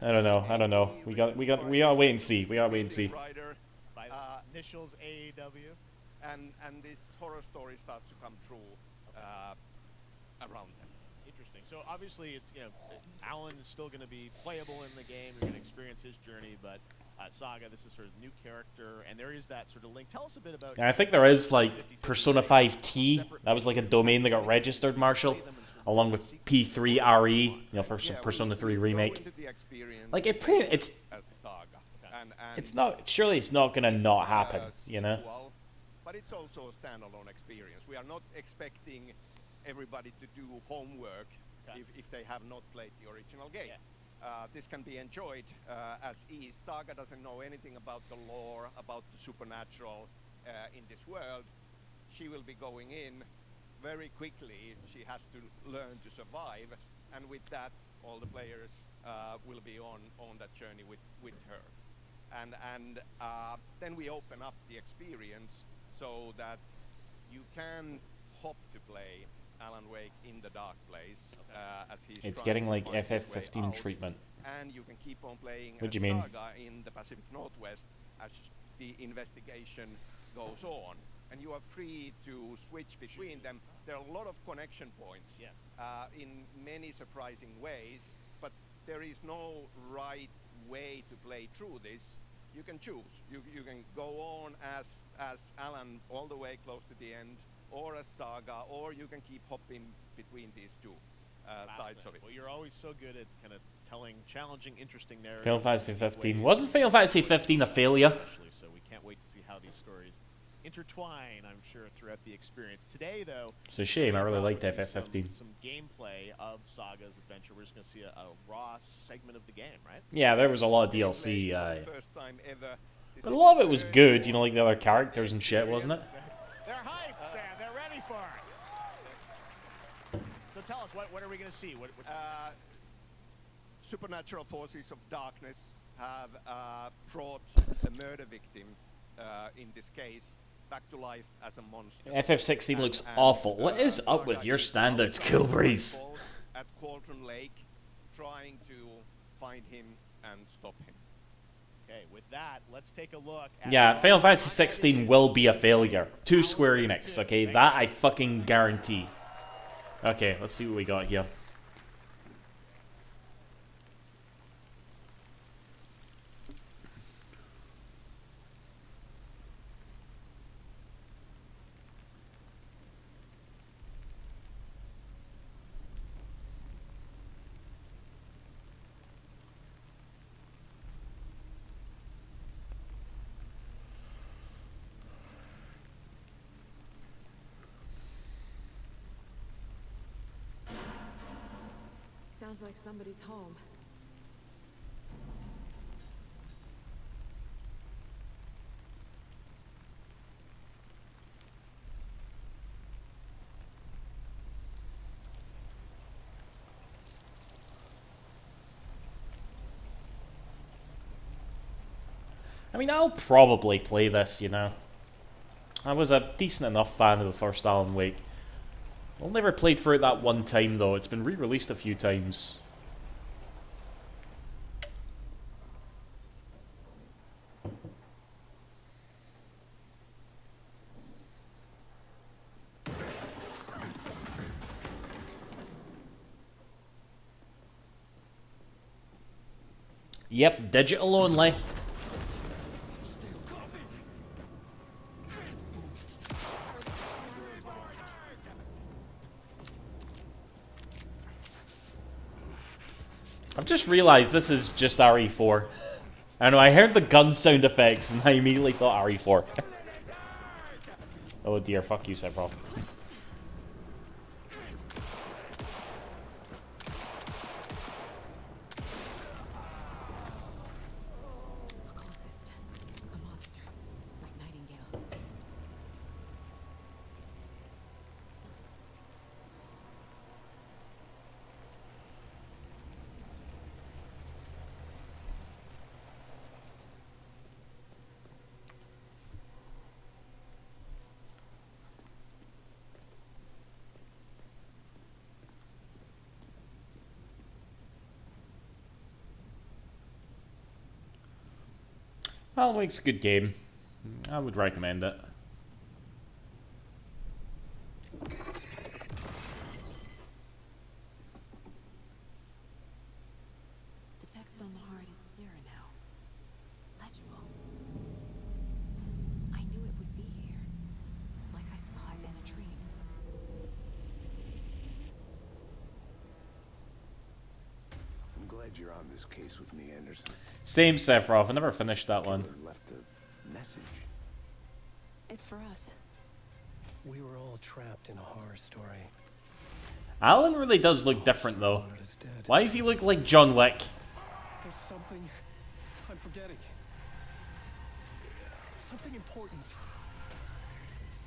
I don't know. We gotta wait and see. By initials AEW. and this horror story starts to come true around them. Interesting. So obviously, it's Alan is still going to be playable in the game. You're going to experience his journey, but Saga, this is sort of new character, and there is that sort of link. Tell us a bit about. Yeah, I think there is like Persona 5T. That was like a domain that got registered, Marshall, along with P3RE, for Persona 3 remake. Like it's not. Surely it's not gonna not happen, But it's also a standalone experience. We are not expecting everybody to do homework if they have not played the original game. This can be enjoyed as is. Saga doesn't know anything about the lore, about the supernatural in this world. She will be going in very quickly. She has to learn to survive, and with that, all the players will be on that journey with her. And then we open up the experience so that you can hop to play Alan Wake in the Dark Place as he's It's getting like FF15 treatment. And you can keep on playing What do you mean? Saga in the Pacific Northwest as the investigation goes on. And you are free to switch between them. There are a lot of connection points in many surprising ways, but there is no right way to play through this. You can choose. You can go on as Alan all the way close to the end, or as Saga, or you can keep hopping between these two sides of it. Well, you're always so good at kind of telling challenging, interesting narratives. Final Fantasy 15. Wasn't Final Fantasy 15 a failure? So we can't wait to see how these stories intertwine, I'm sure, throughout the experience. Today, though, It's a shame. I really liked FF15. Some gameplay of Saga's adventure. We're just going to see a raw segment of the game, right? Yeah, there was a lot of DLC. First time ever. But a lot of it was good, like the other characters and shit, wasn't it? They're hyped, Sam. They're ready for it. So tell us, what are we going to see? What supernatural forces of darkness have brought the murder victim, in this case, back to life as a monster. FF16 looks awful. What is up with your standards, Killbreeze? At Cauldron Lake, trying to find him and stop him. Okay, with that, let's take a look at... Yeah, Final Fantasy 16 will be a failure. To Square Enix, okay? That I fucking guarantee. Okay, let's see what we got here. Sounds like somebody's home. I mean, I'll probably play this, I was a decent enough fan of the first Alan Wake. I've never played for it that one time, though. It's been re-released a few times. Yep, digital only. I've just realised this is just RE4. I know, I heard the gun sound effects and I immediately thought RE4. Oh dear, fuck you, Sephiroth. Alan Wake's a good game. I would recommend it. text on the heart is clearer now. Legible. I knew it would be here. Like I saw it in a dream. I'm glad you're on this case with me, Anderson. Same Sephiroth. I never finished that one. Left a message. It's for us. We were all trapped in a horror story. Alan really does look different, though. Why does he look like John Wick? There's something I'm forgetting. Something important.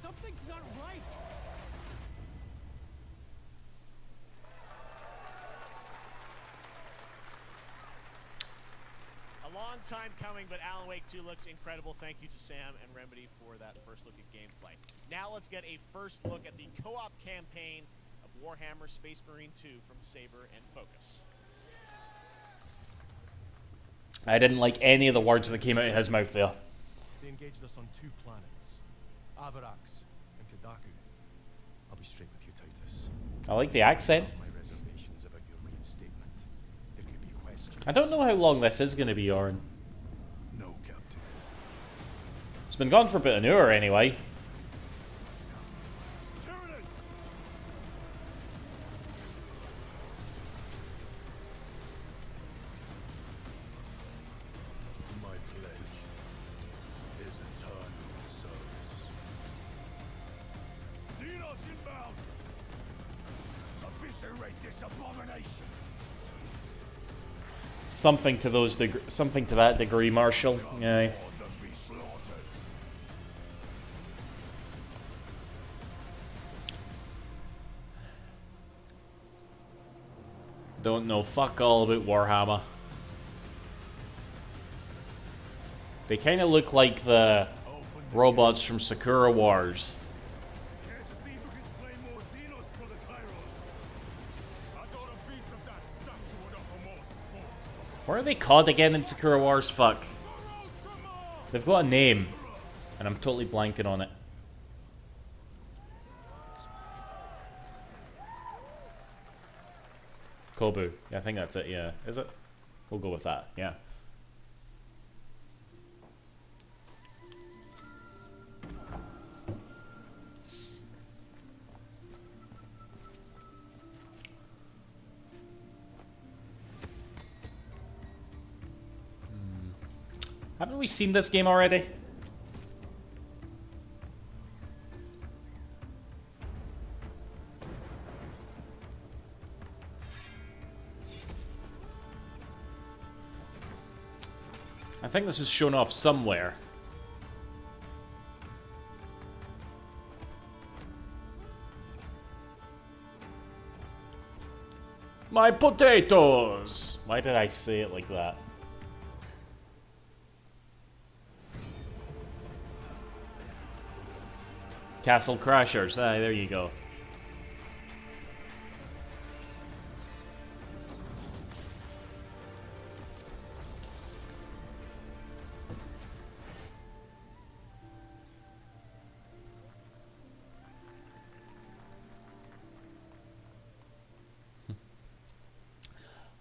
Something's not right. A long time coming, but Alan Wake 2 looks incredible. Thank you to Sam and Remedy for that first look at gameplay. Now let's get a first look at the co-op campaign of Warhammer Space Marine 2 from Saber and Focus. I didn't like any of the words that came out of his mouth there. They engaged us on 2 planets, Avarax and Kadaku. I'll be straight with you, Titus. I like the accent. My reservations about your reinstatement. There could be questions. I don't know how long this is going to be, Orin. No, Captain. It's been gone for about an hour anyway. Something to those something to that degree, Marshall. Yeah. Don't know fuck all about Warhammer. They kind of look like the robots from Sakura Wars. What are they called again in Sakura Wars? Fuck. They've got a name, and I'm totally blanking on it. Kobu. Yeah, I think that's it, yeah. Is it? We'll go with that, yeah. Haven't we seen this game already? I think this was shown off somewhere. My potatoes! Why did I say it like that? Castle Crashers. Ah, there you go.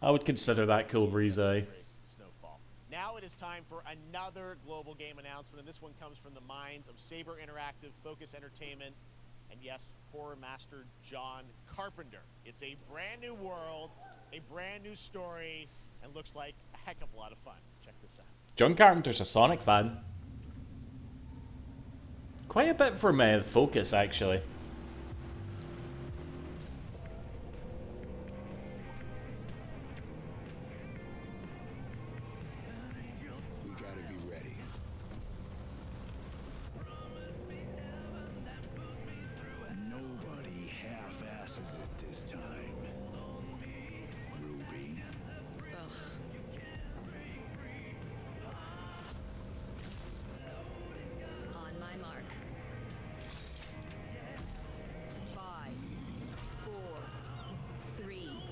I would consider that cool breeze, eh? Now it is time for another global game announcement, and this one comes from the minds of Saber Interactive, Focus Entertainment, and yes, horror master John Carpenter. It's a brand new world, a brand new story, and looks like a heck of a lot of fun. Check this out. John Carpenter's a Sonic fan. Quite a bit from Focus, actually.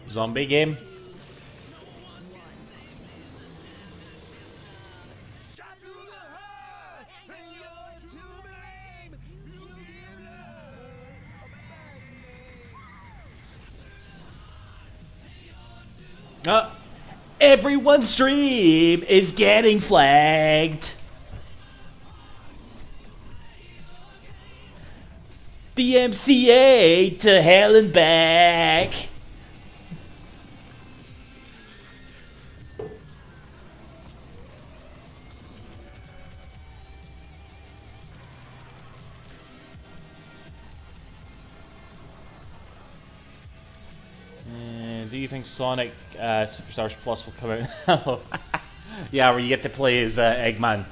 Zombie game. Everyone's stream is getting flagged. DMCA to hell and back. Do you think Sonic Superstars Plus will come out? Yeah, where you get to play as Eggman.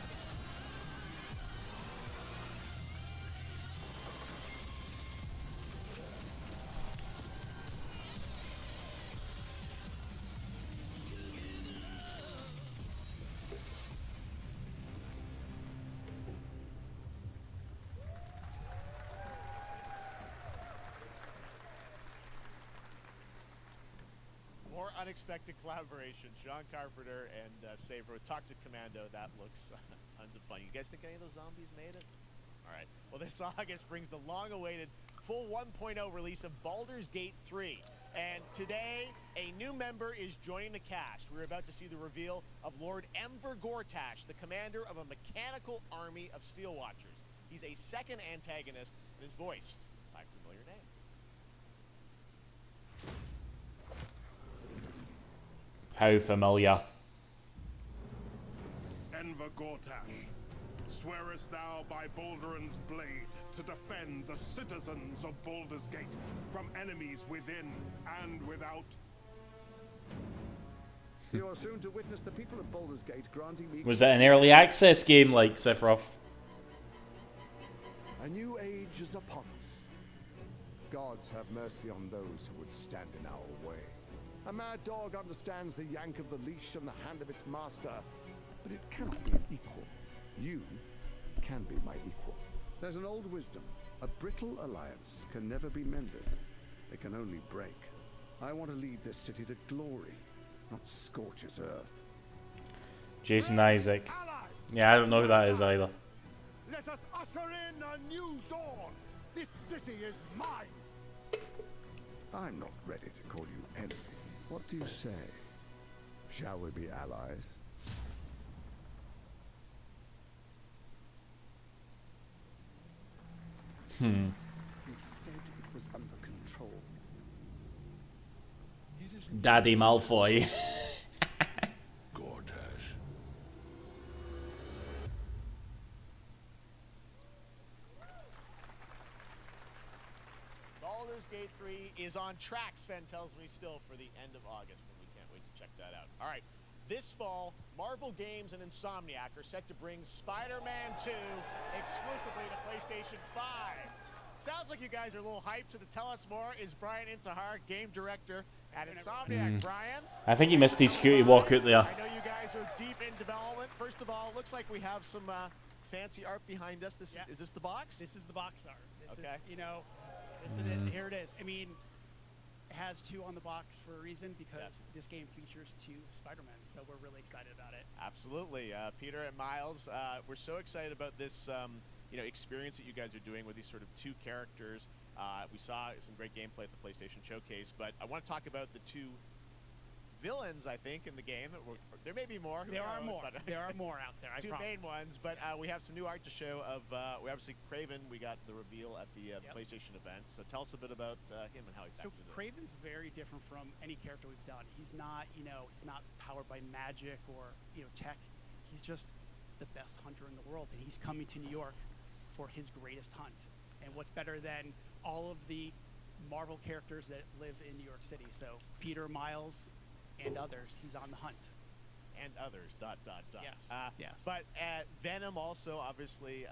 Unexpected collaboration. Sean Carpenter and Saber with Toxic Commando. That looks tons of fun. You guys think any of those zombies made it? All right. Well, this August brings the long-awaited full 1.0 release of Baldur's Gate 3. And today, a new member is joining the cast. We're about to see the reveal of Lord Enver Gortash, the commander of a mechanical army of Steel Watchers. He's a second antagonist and is voiced by a familiar name. How familiar. Enver Gortash, swearest thou by Balduran's blade to defend the citizens of Baldur's Gate from enemies within and without? You are soon to witness the people of Baldur's Gate granting me... Was that an early access game like Sephiroth? A new age is upon us. Gods have mercy on those who would stand in our way. A mad dog understands the yank of the leash and the hand of its master, but it cannot be an equal. You can be my equal. There's an old wisdom. A brittle alliance can never be mended. It can only break. I want to lead this city to glory, not scorch its earth. Jason Isaac. Yeah, I don't know who that is either. Let us usher in a new dawn. This city is mine. I'm not ready to call you enemy. What do you say? Shall we be allies? Hmm. You said it was under control. Daddy Malfoy. Gortash. Baldur's Gate 3 is on track, Sven tells me, still for the end of August, and we can't wait to check that out. All right, this fall, Marvel Games and Insomniac are set to bring Spider-Man 2 exclusively to PlayStation 5. Sounds like you guys are a little hyped, so to tell us more is Brian Intihar, game director at Insomniac. Brian? I think he missed his cutie walk out there. I know you guys are deep in development. First of all, it looks like we have some fancy art behind us. Is this the box? This is the box art. This okay. is, you know, this is it. Here it is. I mean, it has 2 on the box for a reason, because this game features 2 Spider-Men, so we're really excited about it. Absolutely. Peter and Miles, we're so excited about this experience that you guys are doing with these sort of 2 characters. We saw some great gameplay at the PlayStation Showcase, but I want to talk about the 2 villains, I think, in the game. There may be more. There are more. There are more out there, I Two promise. main ones, but we have some new art to show of, we obviously, Kraven, we got the reveal at the PlayStation event. So tell us a bit about him and how he So Kraven's very different from any character we've done. He's not, he's not powered by magic or, tech. He's just the best hunter in the world, and he's coming to New York for his greatest hunt. And what's better than all of the Marvel characters that live in New York City? So Peter, Miles, and others, he's on the hunt. And others, ... Yes, yes. But Venom also, obviously,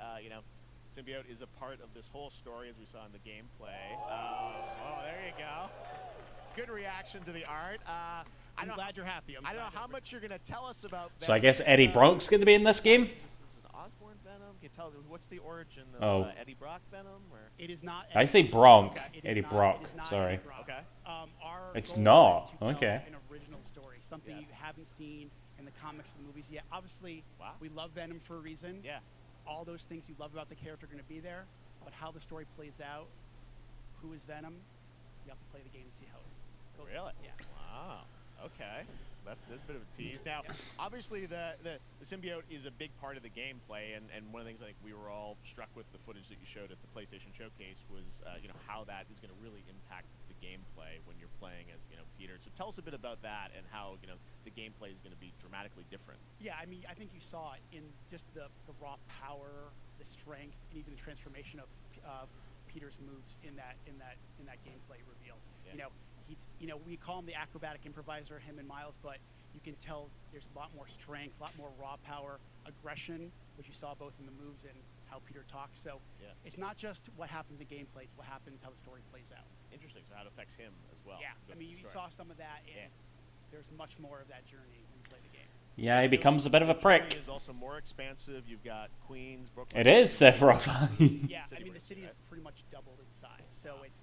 Symbiote is a part of this whole story, as we saw in the gameplay. Oh, there you go. Good reaction to the art. I'm glad you're happy. I don't know how much you're going to tell us about Venom. So I guess Eddie Brock's going to be in this game? This is an Osborn Venom. Can you tell what's the origin of Eddie Brock Venom? Or? It is not. I say Bronk. Eddie Brock. Sorry. Eddie Brock. Okay. It's not. Okay. An original story, something you haven't seen in the comics and the movies yet. Obviously, we love Venom for a reason. Yeah. All those things you love about the character are going to be there, but how the story plays out, who is Venom, you have to play the game and see how it goes. Really? Yeah. Wow. Okay. That's a bit of a tease. Now, obviously, the symbiote is a big part of the gameplay, and one of the things I think we were all struck with the footage that you showed at the PlayStation Showcase was, how that is going to really impact the gameplay when you're playing as, Peter. So tell us a bit about that and how, the gameplay is going to be dramatically different. Yeah, I mean, I think you saw it in just the raw power, the strength, and even the transformation of Peter's moves in that gameplay reveal. Yeah. We call him the acrobatic improviser, him and Miles, but you can tell there's a lot more strength, a lot more raw power, aggression, which you saw both in the moves and how Peter talks. So it's not just what happens in gameplay, it's what happens, how the story plays out. Interesting. So how it affects him as well. Yeah, I mean, you saw some of that, and there's much more of that journey when you play the game. Yeah, he becomes a bit of a prick. Is also more expansive. You've got Queens, Brooklyn. It is, Sephiroth. Yeah, I mean, the city is pretty much doubled in size. So it's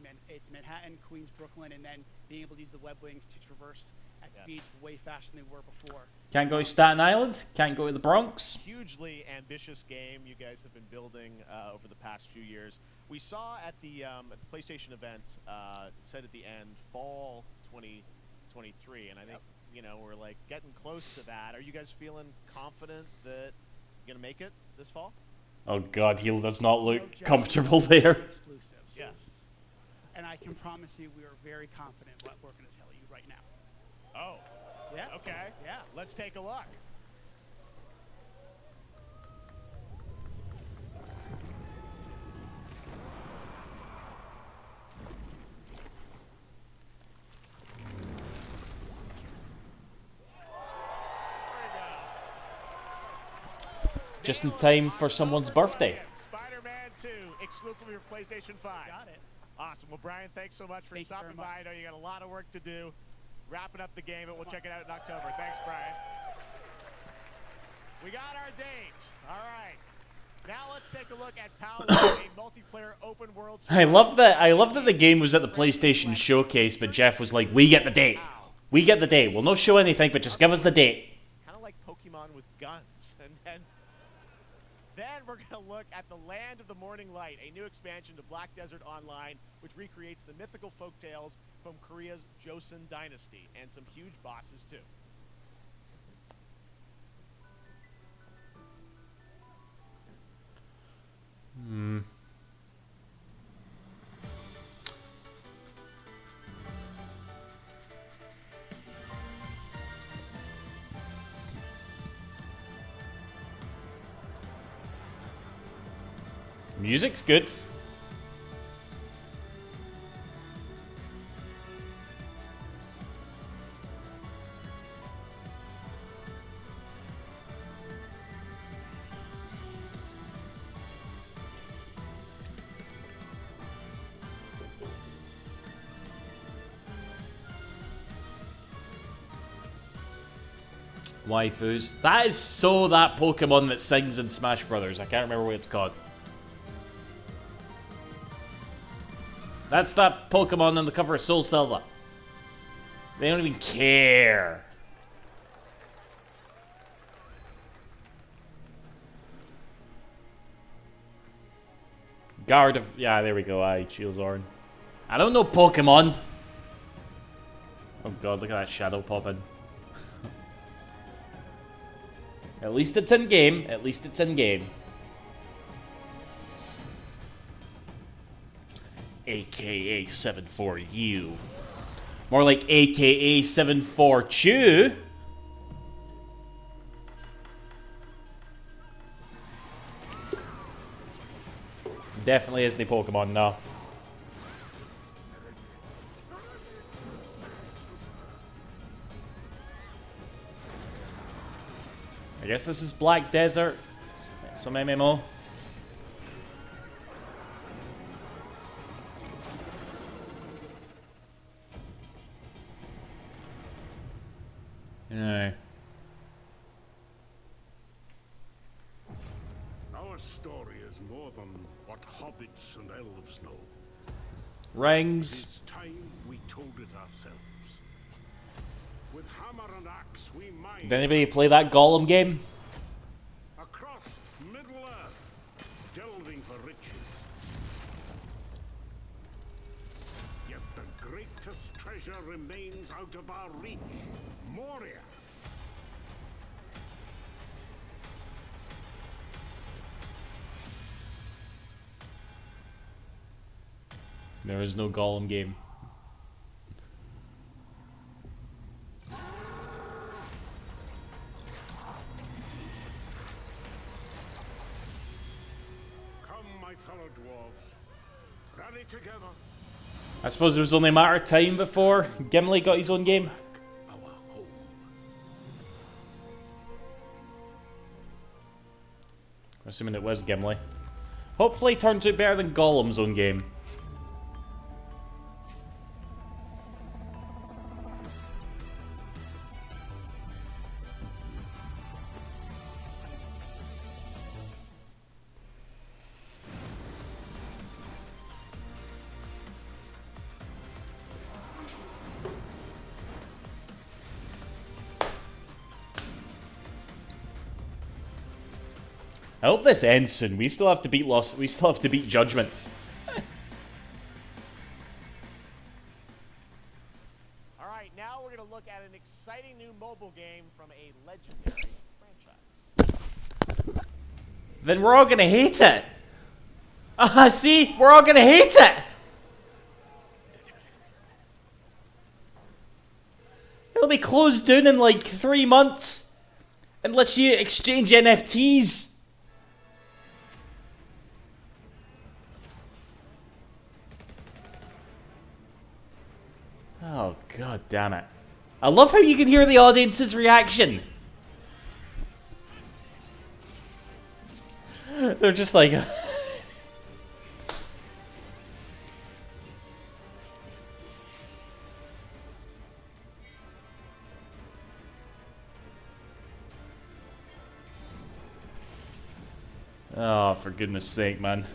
Manhattan, Queens, Brooklyn, and then being able to use the web wings to traverse at speeds way faster than they were before. Can't go to Staten Island. Can't go to the Bronx. Hugely ambitious game you guys have been building over the past few years. We saw at the PlayStation event, said at the end, fall 2023, and I think we're like getting close to that. Are you guys feeling confident that you're gonna make it this fall? Oh God, he does not look comfortable there. Exclusives. Yes. And I can promise you, we are very confident what we're going to tell you right now. Oh. Yeah. Okay. Yeah. Let's take a look. Just in time for someone's birthday. Spider-Man 2, exclusively for PlayStation 5. Got it. Awesome. Well, Brian, thanks so much for stopping by. I know you got a lot of work to do. Wrapping up the game, but we'll check it out in October. Thanks, Brian. We got our date. All right. Now let's take a look at PAL 1, a multiplayer open world. I love that the game was at the PlayStation Showcase, but Jeff was like, "We get the date. We get the date. We'll not show anything, but just give us the date." Kind of like Pokemon with guns. And then we're going to look at the Land of the Morning Light, a new expansion to Black Desert Online, which recreates the mythical folktales from Korea's Joseon Dynasty, and some huge bosses too. Music's good. Waifus. That is so that Pokemon that sings in Smash Brothers. I can't remember what it's called. That's that Pokemon on the cover of Soul Silver. They don't even care. Guard of... Yeah, there we go. Aye, Chilzorn. I don't know Pokemon. Oh God, look at that shadow popping. At least it's in game. At least it's in game. AKA 74U. More like AKA 74Chew. Definitely is the Pokemon now. I guess this is Black Desert. Some MMO. No. Our story is more than what hobbits and elves know. Rings. It's time we told it ourselves. With hammer and axe, we mine. Did anybody play that Gollum game? Across Middle Earth, delving for riches. Yet the great greatest treasure remains out of our reach. Moria. There is no Gollum game. Come, my fellow dwarves. Rally together. I suppose it was only a matter of time before Gimli got his own game. Assuming it was Gimli. Hopefully it turns out better than Gollum's own game. I hope this ends soon. We still have to beat We still have to beat Judgment. All right, now we're going to look at an exciting new mobile game from a legendary franchise. Then we're all gonna hate it. See, we're all gonna hate it. It'll be closed down in like 3 months, unless you exchange NFTs. Oh, god damn it. I love how you can hear the audience's reaction. They're just like... Oh, for goodness sake, man.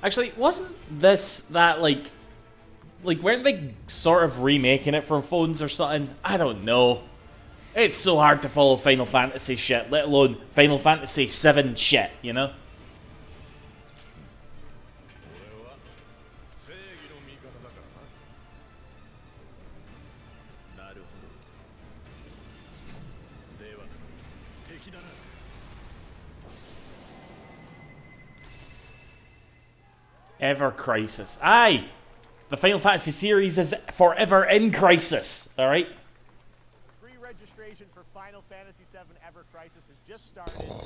Actually, wasn't this that, like, weren't they sort of remaking it for phones or something? I don't know. It's so hard to follow Final Fantasy shit, let alone Final Fantasy VII shit, you know? Ever Crisis. Aye! The Final Fantasy series is forever in crisis, alright? Pre-registration for Final Fantasy VII Ever Crisis has just started, and users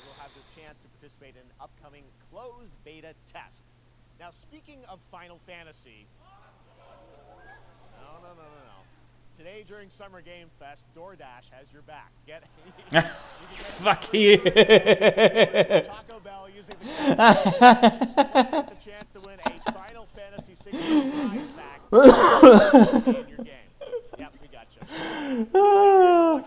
will have the chance to participate in an upcoming closed beta test. Now, speaking of Final Fantasy... No. Today during Summer Game Fest, DoorDash has your back. Fuck you. Taco Bell using the chance to win a Final Fantasy 16 prize pack in your game. Yep, we got you.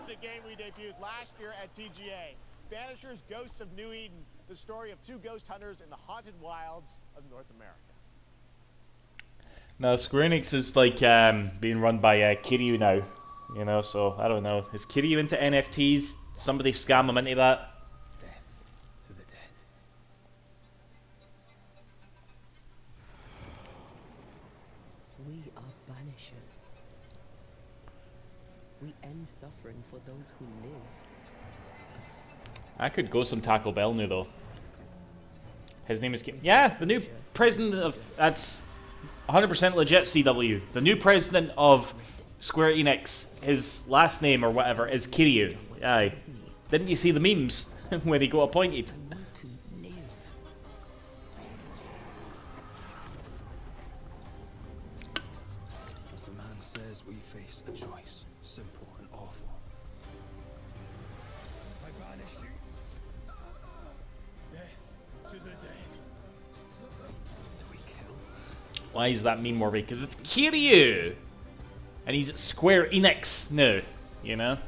The game we debuted last year at TGA. Banishers Ghosts of New Eden, the story of two ghost hunters in the haunted wilds of North America. Now, Square Enix is like being run by Kiryu now, you know, so I don't know. Is Kiryu into NFTs? Somebody scam him into that? Death to the dead. We are banishers. We end suffering for those who live. I could go some Taco Bell now, though. His name is... Yeah, the new president of... That's 100% legit, CW. The new president of Square Enix, his last name or whatever is Kiryu. Aye. Didn't you see the memes when he got appointed? As the man says, we face a choice, simple and awful. I banish you. Death to the dead. Do we kill? Why is that meme worthy? Because it's Kiryu! And he's at Square Enix now, you know? Or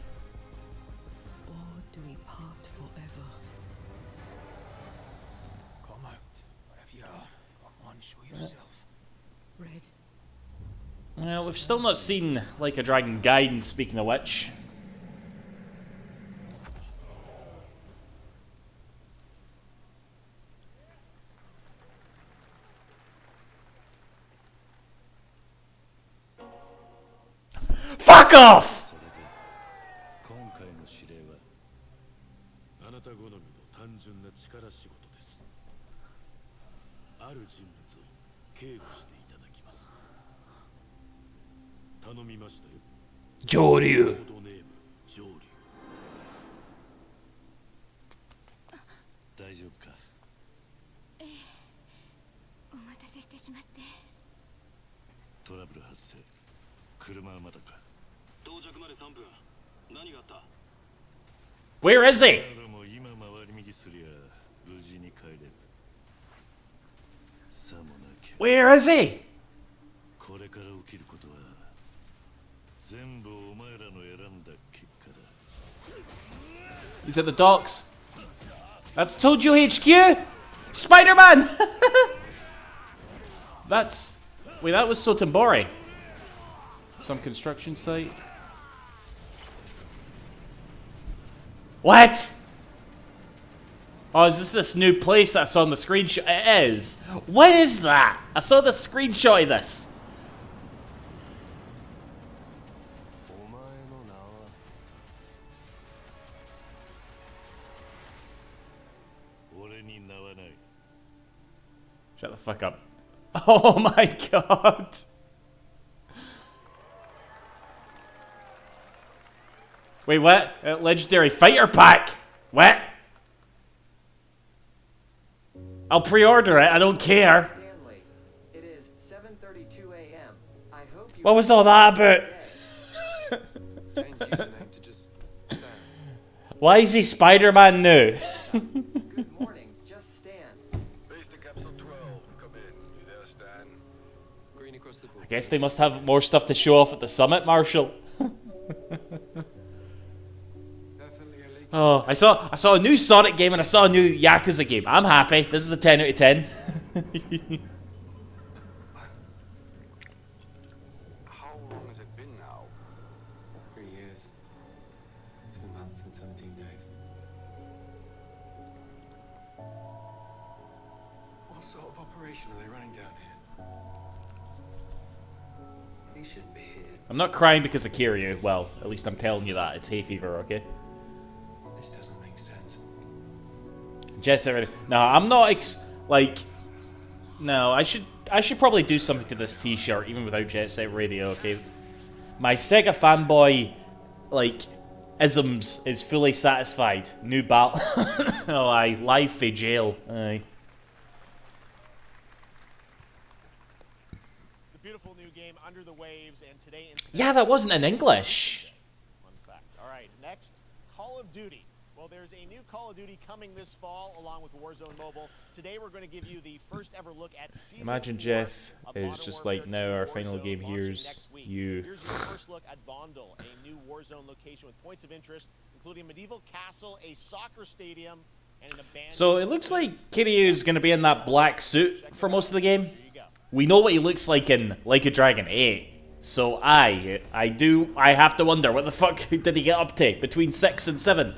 do we part forever? Come out, wherever you are. Come on, show yourself. Red. Well, we've still not seen Like a Dragon Gaiden, speaking of which. Fuck off! 今回の指令はあなた好みの単純な力仕事です。ある人物を警護していただきます。頼みましたよ。上流。コードネーム上流。大丈夫か。お待たせしてしまって。トラブル発生。車はまだか。到着まで3分。何があった？ Where is he? 今回り右すりゃ無事に帰れる。さもなきゃ。 Where is he? これから起きることは全部お前らの選んだ結果だ。 He's at the docks. That's Tojo HQ? Spider-Man! That's... Wait, that was Sotenbori. Some construction site. What? Oh, is this new place that I saw on the screenshot? It is. What is that? I saw the screenshot of this. Shut the fuck up. Oh my god. Wait, what? Legendary Fighter Pack? What? I'll pre-order it, I don't care. Stanley, it is 7:32 a.m. I hope you What was all that about? Why is he Spider-Man now? Good morning, just Stan. Base to capsule 12. Come in. You there, Stan? Green across the board. I guess they must have more stuff to show off at the summit, Marshall. Oh, I saw a new Sonic game and I saw a new Yakuza game. I'm happy. This is a 10 out of 10. How long has it been now? 3 years. 2 months and 17 days. What sort of operation are they running down here? He shouldn't be here. I'm not crying because of Kiryu. Well, at least I'm telling you that. It's hay fever, okay? This doesn't make sense. Jet Set Radio. No, I'm not no, I should probably do something to this t-shirt even without Jet Set Radio, okay? My Sega fanboy isms is fully satisfied. New battle. Oh aye, live for jail. Aye. It's a beautiful new game, Under the Waves, and today Yeah, that wasn't in English. Fun fact. Alright, next, Call of Duty. Well, there's a new Call of Duty coming this fall, along with Warzone Mobile. Today, we're going to give you the first ever look at Season Imagine 4 Jeff of is Modern just Warfare like, now our 2 final Warzone game, launching here's next week. you. Here's your first look at Vondel, a new Warzone location with points of interest, including a medieval castle, a soccer stadium, and an abandoned... So it looks like Kiryu's going to be in that black suit for most of the game. We know what he looks like in Like a Dragon 8. So I have to wonder, what the fuck did he get up to between 6 and 7?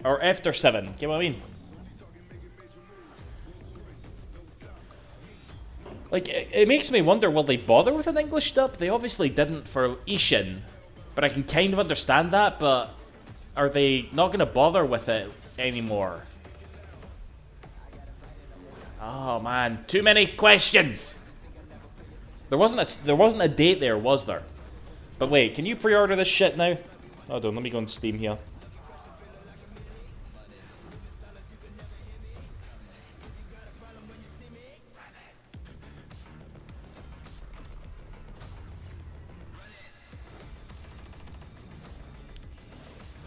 Or after 7, get what I mean? Like, it makes me wonder, will they bother with an English dub? They obviously didn't for Ishin, but I can kind of understand that, but are they not going to bother with it anymore? Oh man, too many questions! There wasn't a date there, was there? But wait, can you pre-order this shit now? Hold on, let me go on Steam here.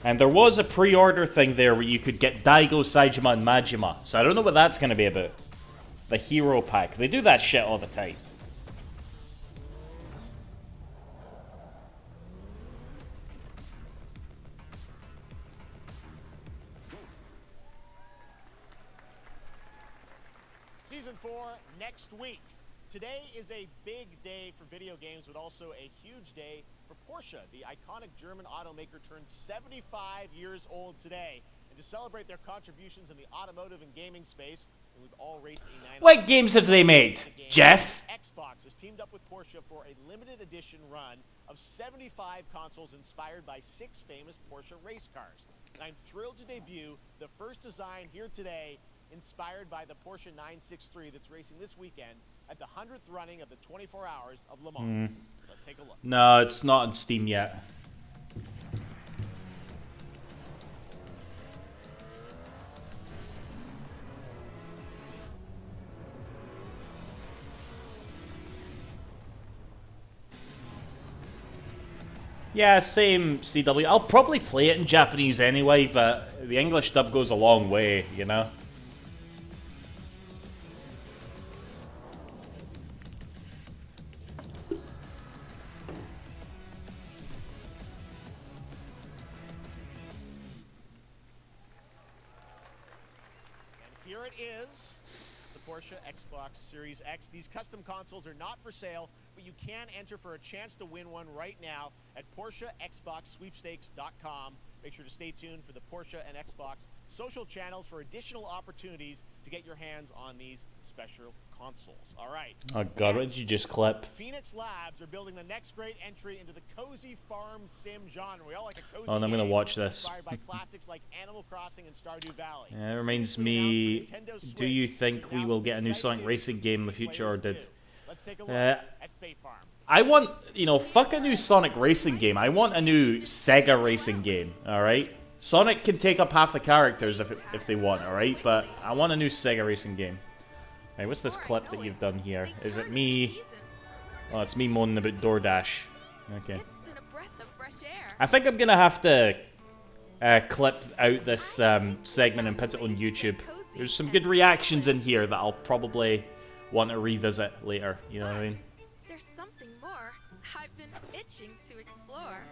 And there was a pre-order thing there where you could get Daigo, Saejima, and Majima. So I don't know what that's going to be about. The hero pack. They do that shit all the time. Season 4 next week. Today is a big day for video games, but also a huge day for Porsche. The iconic German automaker turns 75 years old today. And to celebrate their contributions in the automotive and gaming space, We've all raced a 9 What games have they made, Jeff? Xbox has teamed up with Porsche for a limited edition run of 75 consoles inspired by 6 famous Porsche race cars. And I'm thrilled to debut the first design here today inspired by the Porsche 963 that's racing this weekend at the 100th running of the 24 Hours of Le Mans. Let's take a look. No, it's not on Steam yet. Yeah, same CW. I'll probably play it in Japanese anyway, but the English dub goes a long way, you know? Here it is, the Porsche Xbox Series X. These custom consoles are not for sale, but you can enter for a chance to win one right now at PorscheXboxSweepstakes.com. Make sure to stay tuned for the Porsche and Xbox social channels for additional opportunities to get your hands on these special consoles. All right. Oh god, what did you just clip? Phoenix Labs are building the next great entry into the cozy farm sim genre. We all like a cozy Oh, and I'm gonna game watch this. inspired by classics like Animal Crossing and Stardew Valley. Yeah, it reminds me, do you think we will get a new Sonic Racing game in the future, or did... I want, you know, fuck a new Sonic Racing game. I want a new Sega Racing game, alright? Sonic can take up half the characters if they want, alright? But I want a new Sega Racing game. Alright, what's this clip that you've done here? Is it me? Oh, it's me moaning about DoorDash. Okay. I think I'm gonna have to clip out this segment and put it on YouTube. There's some good reactions in here that I'll probably want to revisit later, you know what I mean? There's something more I've been itching to explore.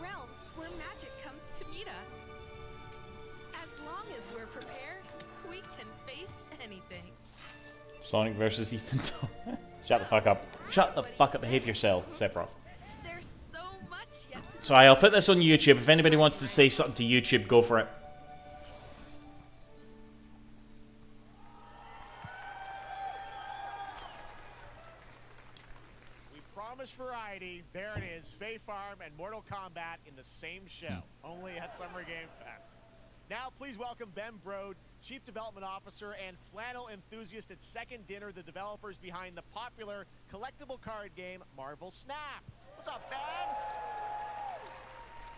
Realms where magic comes to meet us. As long as we're prepared, we can face anything. Sonic versus Ethan. Shut the fuck up. Shut the fuck up. Behave yourself, Sephiroth. There's so much yet to So I'll put this on YouTube. If anybody wants to say something to YouTube, go for it. Variety, there it is, Fae Farm and Mortal Kombat in the same show, only at Summer Game Fest. Now, please welcome Ben Brode, Chief Development Officer and flannel enthusiast at Second Dinner, the developers behind the popular collectible card game Marvel Snap. What's up, Ben?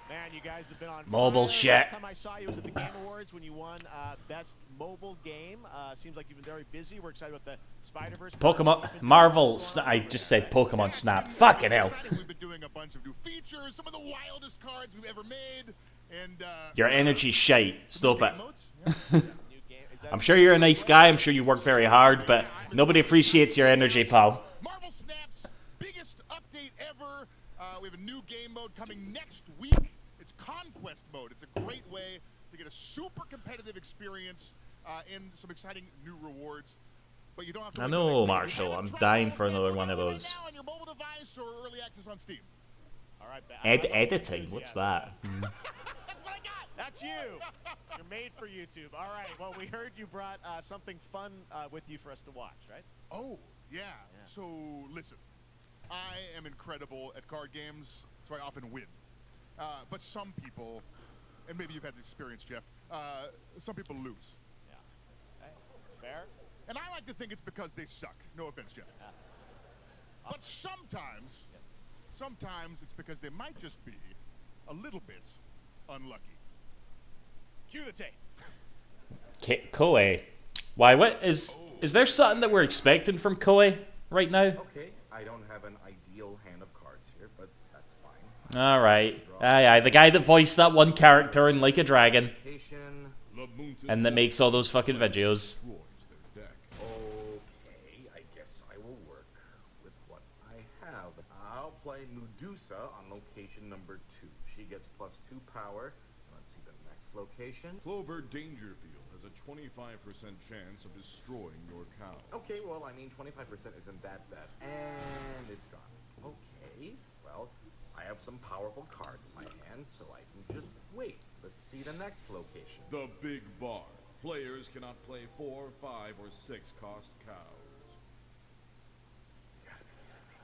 Man, you guys have been on mobile fire. shit. Last time I saw you was at the Game Awards when you won Best Mobile Game. Seems like you've been very busy. We're excited about the Spider-Verse. Pokemon Marvel. I just said Pokemon Snap. Fucking hell. We've been doing a bunch of new features, some of the wildest cards we've ever made, and Your energy's shite. Stop it. I'm sure you're a nice guy. I'm sure you work very hard, but nobody appreciates your energy, pal. Marvel Snap's biggest update ever. We have a new game mode coming next week. It's Conquest mode. It's a great way to get a super competitive experience and some exciting new rewards. But you don't have to. I know, Marshall. I'm dying for another one of those. Now on your mobile device or early access on Steam. All right, Editing. What's that? That's you. You're made for YouTube. All right. Well, we heard you brought something fun with you for us to watch, right? Oh, yeah. So, listen. I am incredible at card games, so I often win. But some people, and maybe you've had this experience, Jeff, some people lose. Yeah. Okay. Fair. And I like to think it's because they suck. No offense, Jeff. But sometimes it's because they might just be a little bit unlucky. Cue the tape. Koei. Why? What is there something that we're expecting from Koei right now? Okay, I don't have an ideal hand of cards here, but that's fine. All right. Aye, the guy that voiced that one character in Like a Dragon, and that makes all those fucking videos. Okay, I guess I will work with what I have. I'll play Medusa on location number 2. She gets +2 power. Let's see the next location. Clover Dangerfield has a 25% chance of destroying your cow. Okay, well, I mean, 25% isn't that bad. And it's gone. Okay, well, I have some powerful cards in my hand, so I can just wait. Let's see the next location. The Big Bar. Players cannot play 4, 5, or 6 cost cows.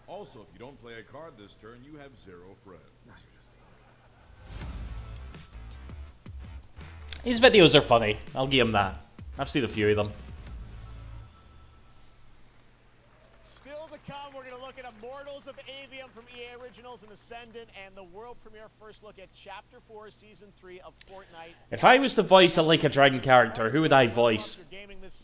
Also, if you don't play a card this turn, you have 0 friends. His videos are funny. I'll give him that. I've seen a few of them. Still to come, we're going to look at Immortals of Avium from EA Originals and Ascendant, and the world premiere first look at Chapter 4, Season 3 of Fortnite. If I was to voice a Like a Dragon character, who would I voice?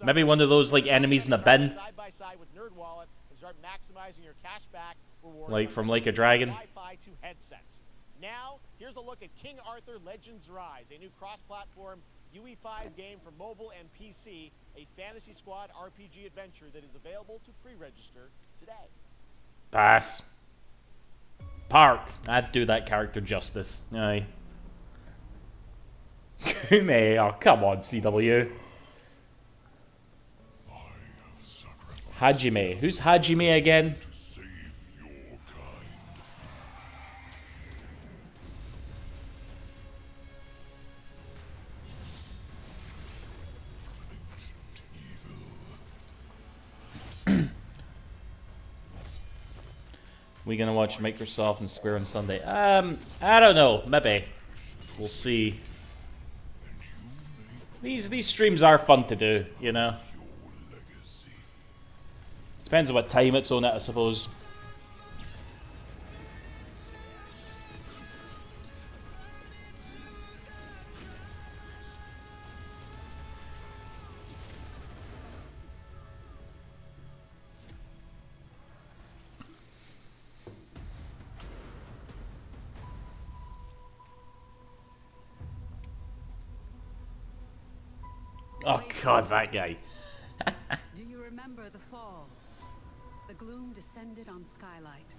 Maybe one of those like enemies in the bin, Side by side with NerdWallet and start maximizing your cashback rewards. like from Like a Dragon. Wi-Fi to headsets. Now, here's a look at King Arthur Legends Rise, a new cross-platform UE5 game for mobile and PC, a Fantasy Squad RPG adventure that is available to pre-register today. Pass. Park. I'd do that character justice. Aye. Kume. Oh, come on, CW. Hajime. Who's Hajime again? We gonna watch Microsoft and Square on Sunday? I don't know. Maybe. We'll see. These streams are fun to do, you know. Depends on what time it's on it, I suppose. Oh god, that guy. Do you remember the fall? The gloom descended on Skylight.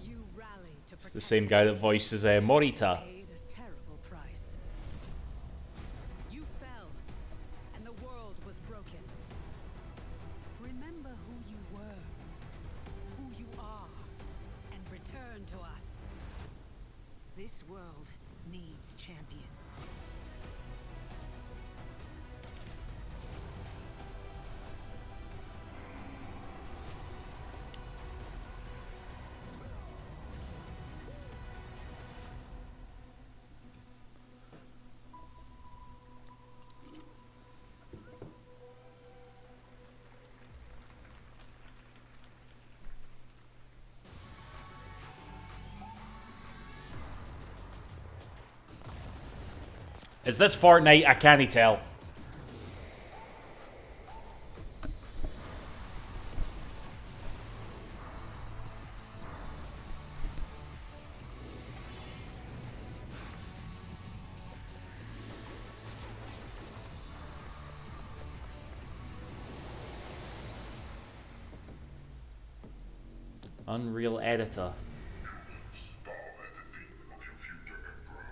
You rallied to It's protect. the same guy that voices Morita. Paid a terrible price. You fell, and the world was broken. Remember who you were, who you are, and return to us. This world needs champions. Is this Fortnite? I can't tell. Unreal Editor.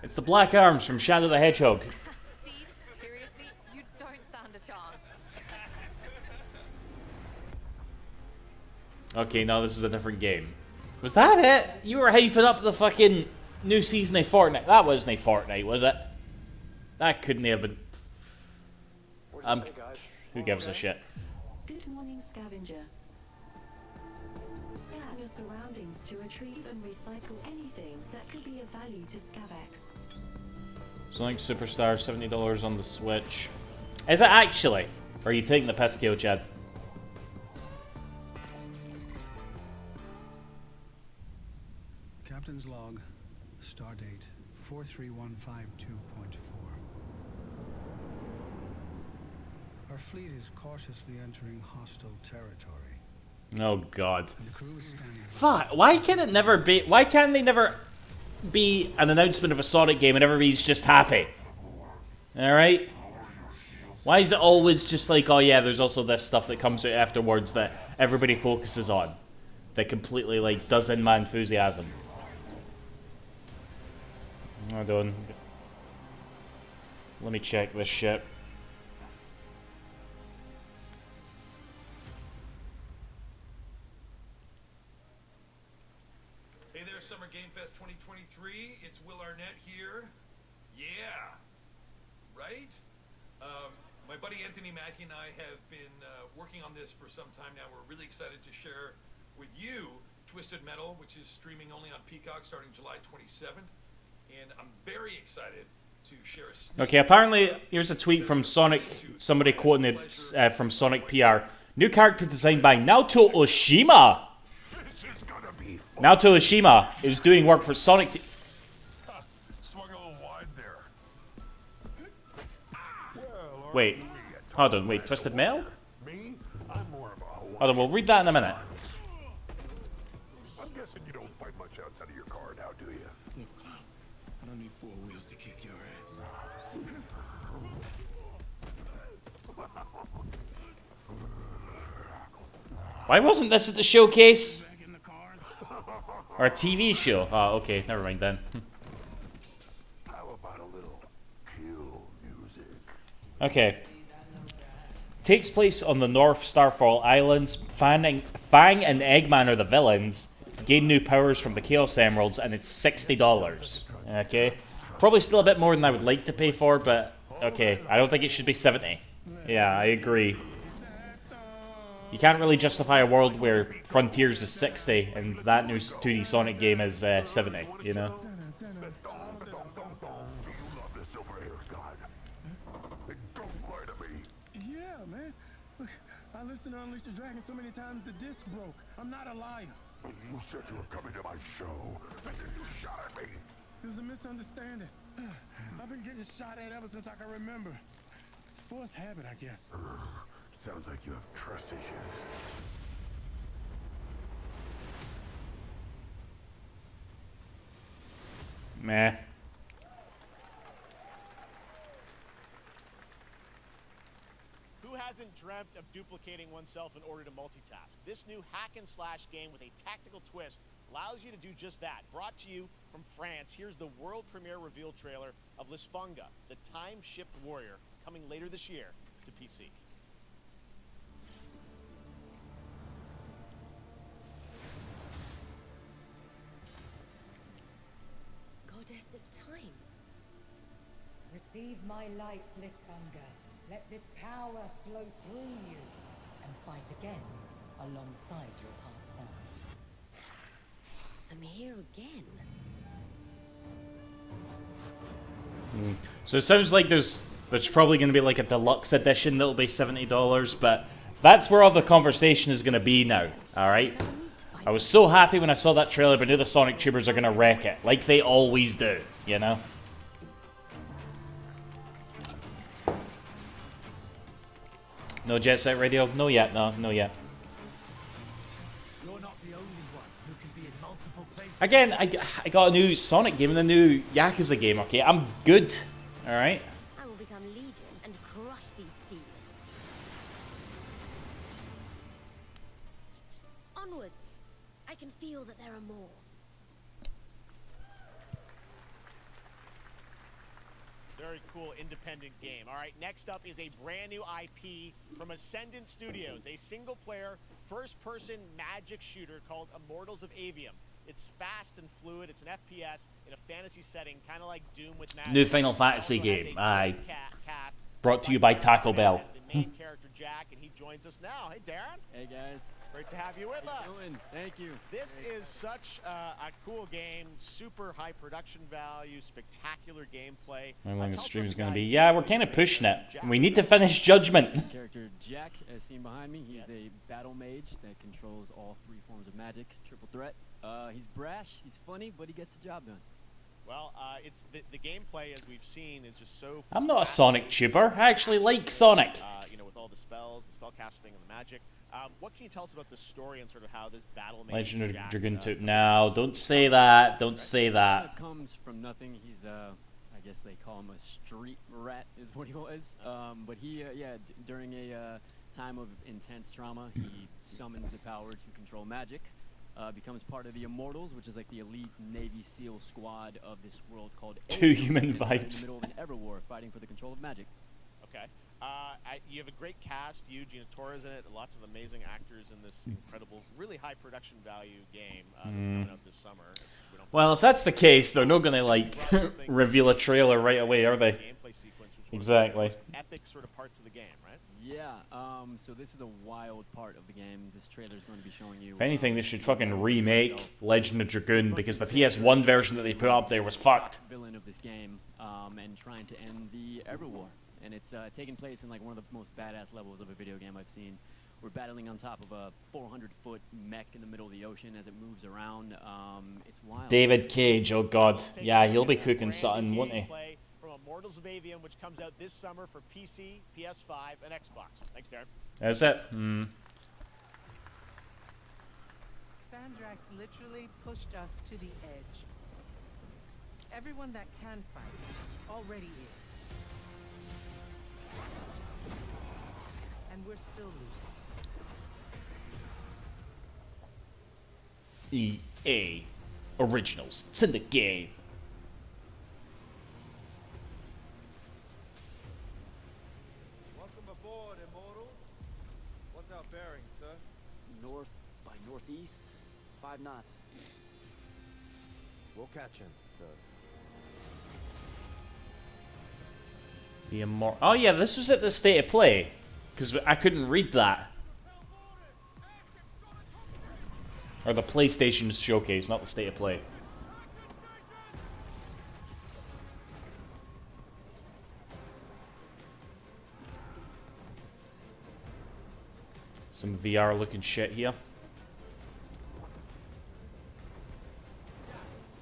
It's the Black Arms from Shadow the Hedgehog. Steve, seriously, you don't stand a chance. Okay, no, this is a different game. Was that it? You were hyping up the fucking new season of Fortnite. That wasn't a Fortnite, was it? That couldn't have been. Who gives a shit? Good morning, Scavenger. Scan your surroundings to retrieve and recycle anything that could be of value to Scavex. Sonic Superstar, $70 on the Switch. Is it actually? Or are you taking the piss, Kyo Chad? Captain's log, stardate 43152.4. Our fleet is cautiously entering hostile territory. Oh god. And the crew is standing by. Fuck, why can it never be, why can they never be an announcement of a Sonic game and everybody's just happy? Alright? Why is it always just like, oh yeah, there's also this stuff that comes out afterwards that everybody focuses on? That completely, like, does in my enthusiasm. Hold on. Let me check this shit. Hey Warrior Summer Game Fest 2023. It's Will Arnett here. Yeah. Right? My buddy Anthony Mackie and I have been working on this for some time now. We're really excited to share with you Twisted Metal, which is streaming only on Peacock starting July 27th. And I'm very excited to share a sneak Okay, apparently, here's a tweet from Sonic. Somebody quoting it from Sonic PR. New character designed by Naoto Oshima. Naoto Oshima is doing work for Sonic. Swung a little wide there. Wait, hold on. Wait, Twisted Metal? Me? I'm more of a Hawaiian. Hold on, we'll read that in a minute. I'm guessing you don't fight much outside of your car now, do you? Look, Clown, I don't need 4 wheels to kick your ass. Why wasn't this at the showcase? Or a TV show? Oh, okay, never mind then. How about a little kill music? Okay. Takes place on the North Starfall Islands. Fang and Eggman are the villains. Gain new powers from the Chaos Emeralds, and it's $60. Okay. Probably still a bit more than I would like to pay for, but okay. I don't think it should be 70. Yeah, I agree. You can't really justify a world where Frontiers is 60 and that new 2D Sonic game is 70, you know? Do you love the silver-haired god? Don't lie to me. Yeah, man. Look, I listened to Unleash the Dragon so many times the disc broke. I'm not a liar. You said you were coming to my show, and then you shot at me. It was a misunderstanding. I've been getting shot at ever since I can remember. It's a forced habit, I guess. Sounds like you have trust issues. Meh. Who hasn't dreamt of duplicating oneself in order to multitask? This new hack and slash game with a tactical twist allows you to do just that. Brought to you from France, here's the world premiere reveal trailer of Lisfunga, the Time Shift Warrior, coming later this year to PC. Goddess of Time. Receive my light, Lisfunga. Let this power flow through you, and fight again alongside your past selves. I'm here again. So it sounds like there's probably going to be like a deluxe edition that'll be $70, but that's where all the conversation is going to be now, alright? I was so happy when I saw that trailer, but I knew the Sonic Tubers are going to wreck it, like they always do, you know? No Jet Set Radio? No yet, no yet. You're not the only one who can be in multiple places. Again, I got a new Sonic game and a new Yakuza game, okay? I'm good, alright? I will become Legion and crush these demons. Onwards. I can feel that there are more. Very cool independent game. All right, next up is a brand new IP from Ascendant Studios, a single-player, first-person magic shooter called Immortals of Avium. It's fast and fluid. It's an FPS in a fantasy setting, kind of like Doom with magic. New Final Fantasy game. Aye. Brought to you by Taco Bell. The main character Jack, and he joins us now. Hey, Darren. Hey guys. Great to have you with us. Thank you. This is such a cool game. Super high production value, spectacular gameplay. How long the stream is going to be? Yeah, we're kind of pushing it. We need to finish Judgment. Character Jack, as seen behind me, he's a battle mage that controls all 3 forms of magic, triple threat. He's brash, he's funny, but he gets the job done. Well, it's the gameplay, as we've seen, is just so. I'm not a Sonic tuber. I actually like Sonic. You know, with all the spells, the spell casting, and the magic. What can you tell us about the story and sort of how this battle mage Legend of Jack, Dragoon Tube. No, don't say that. Don't say that. Comes from nothing. He's I guess they call him a street rat, is what he was. But he, during a time of intense trauma, he summons the power to control magic. Becomes part of the Immortals, which is like the elite Navy SEAL squad of this world called Two human vibes. In the middle of an Everwar, fighting for the control of magic. Okay. You have a great cast. Gina Torres in it. Lots of amazing actors in this incredible, really high production value game that's coming out this summer. Well, if that's the case, they're not gonna like reveal a trailer right away, are they? Exactly. Epic sort of parts of the game, right? Yeah. So this is a wild part of the game. This trailer is going to be showing you. If anything, they should fucking remake Legend of Dragoon because the PS1 version that they put up there was fucked. Villain of this game, and trying to end the Everwar, and it's taking place in like one of the most badass levels of a video game I've seen. We're battling on top of a 400-foot mech in the middle of the ocean as it moves around. It's wild. David Cage, oh god, yeah, he'll be cooking something, won't he? From Immortals of Avium, which comes out this summer for PC, PS5, and Xbox. Thanks, Darren. That's it. Sandrax literally pushed us to the edge. Everyone that can fight already is. And we're still losing. EA Originals. It's in the game. Welcome aboard, Immortal. What's our bearing, sir? North by northeast, 5 knots. We'll catch him, sir. The Immortal. Oh yeah, this was at the State of Play, because I couldn't read that. Or the PlayStation Showcase, not the State of Play. Some VR looking shit here.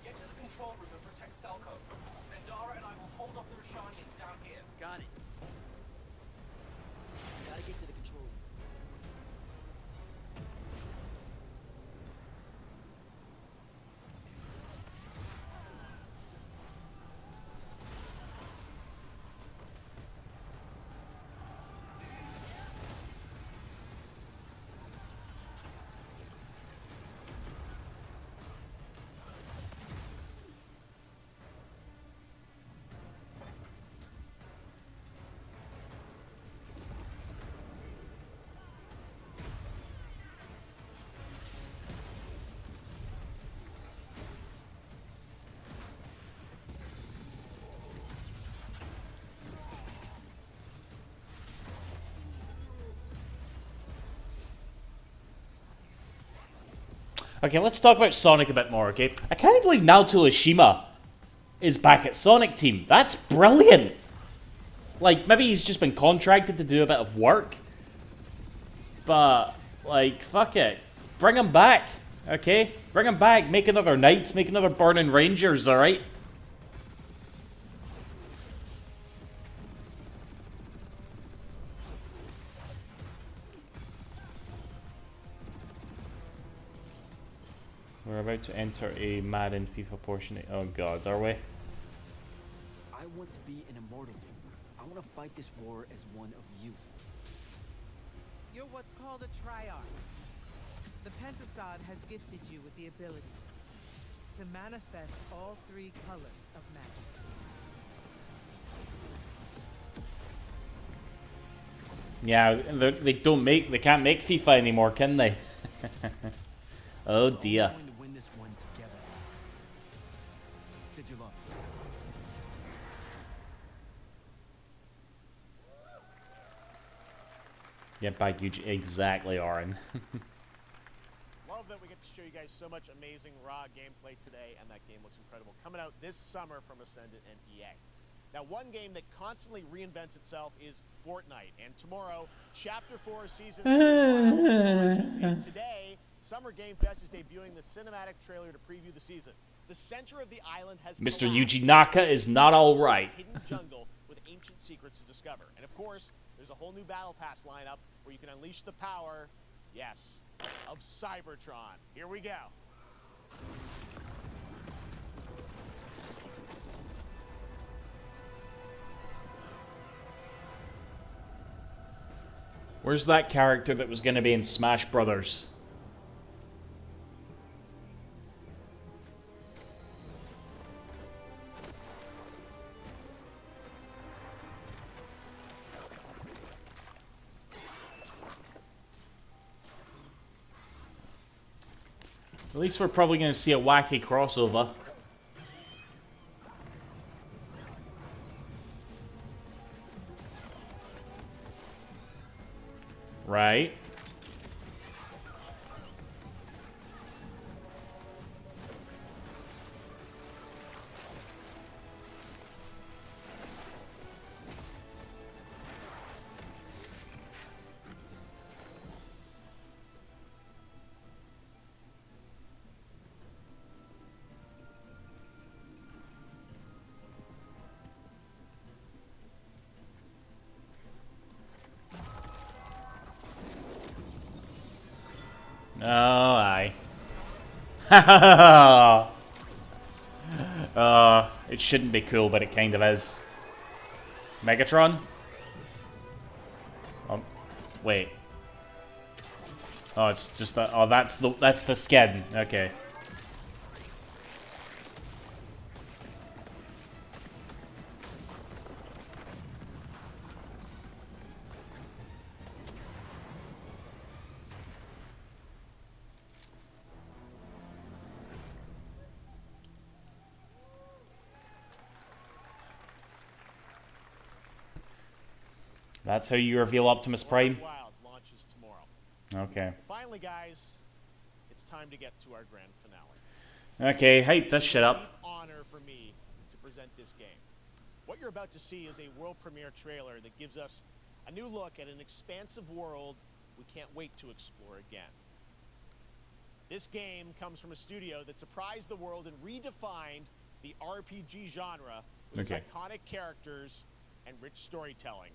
Get to the control room and protect Selko. Zendara and I will hold off the Rashanians down here. Got it. Gotta get to the control room. Okay, let's talk about Sonic a bit more, okay? I can't believe Naoto Oshima is back at Sonic Team. That's brilliant! Like, maybe he's just been contracted to do a bit of work. But, like, fuck it. Bring him back, okay? Bring him back. Make another Knights, make another Burning Rangers, alright? We're about to enter a Madden FIFA portion. Oh god, are we? I want to be an immortal. I want to fight this war as one of you. You're what's called a Triarch. The Pentasod has gifted you with the ability to manifest all 3 colors of magic. Yeah, they can't make FIFA anymore, can they? Oh dear. This one together. Sigil up. Get back, Eugene. Exactly, Aaron. Love that we get to show you guys so much amazing raw gameplay today, and that game looks incredible. Coming out this summer from Ascendant and EA. Now, one game that constantly reinvents itself is Fortnite, and tomorrow, Chapter 4 Season 3 and today, Summer Game Fest is debuting the cinematic trailer to preview the season. The center of the island has Mr. Yuji Naka is not alright. hidden jungle with ancient secrets to discover. And of course, there's a whole new Battle Pass lineup where you can unleash the power, yes, of Cybertron. Here we go. Where's that character that was going to be in Smash Brothers? At least we're probably going to see a wacky crossover. Right. Oh, aye. It shouldn't be cool, but it kind of is. Megatron? Wait. Oh, it's just that. Oh, that's the skin. Okay. That's how you reveal Optimus Prime? Wilds launches tomorrow. Okay. Finally, guys, it's time to get to our grand finale. Okay, hype this shit up. It's an honor for me to present this game. What you're about to see is a world premiere trailer that gives us a new look at an expansive world we can't wait to explore again. This game comes from a studio that surprised the world and redefined the RPG genre with its iconic characters and rich storytelling.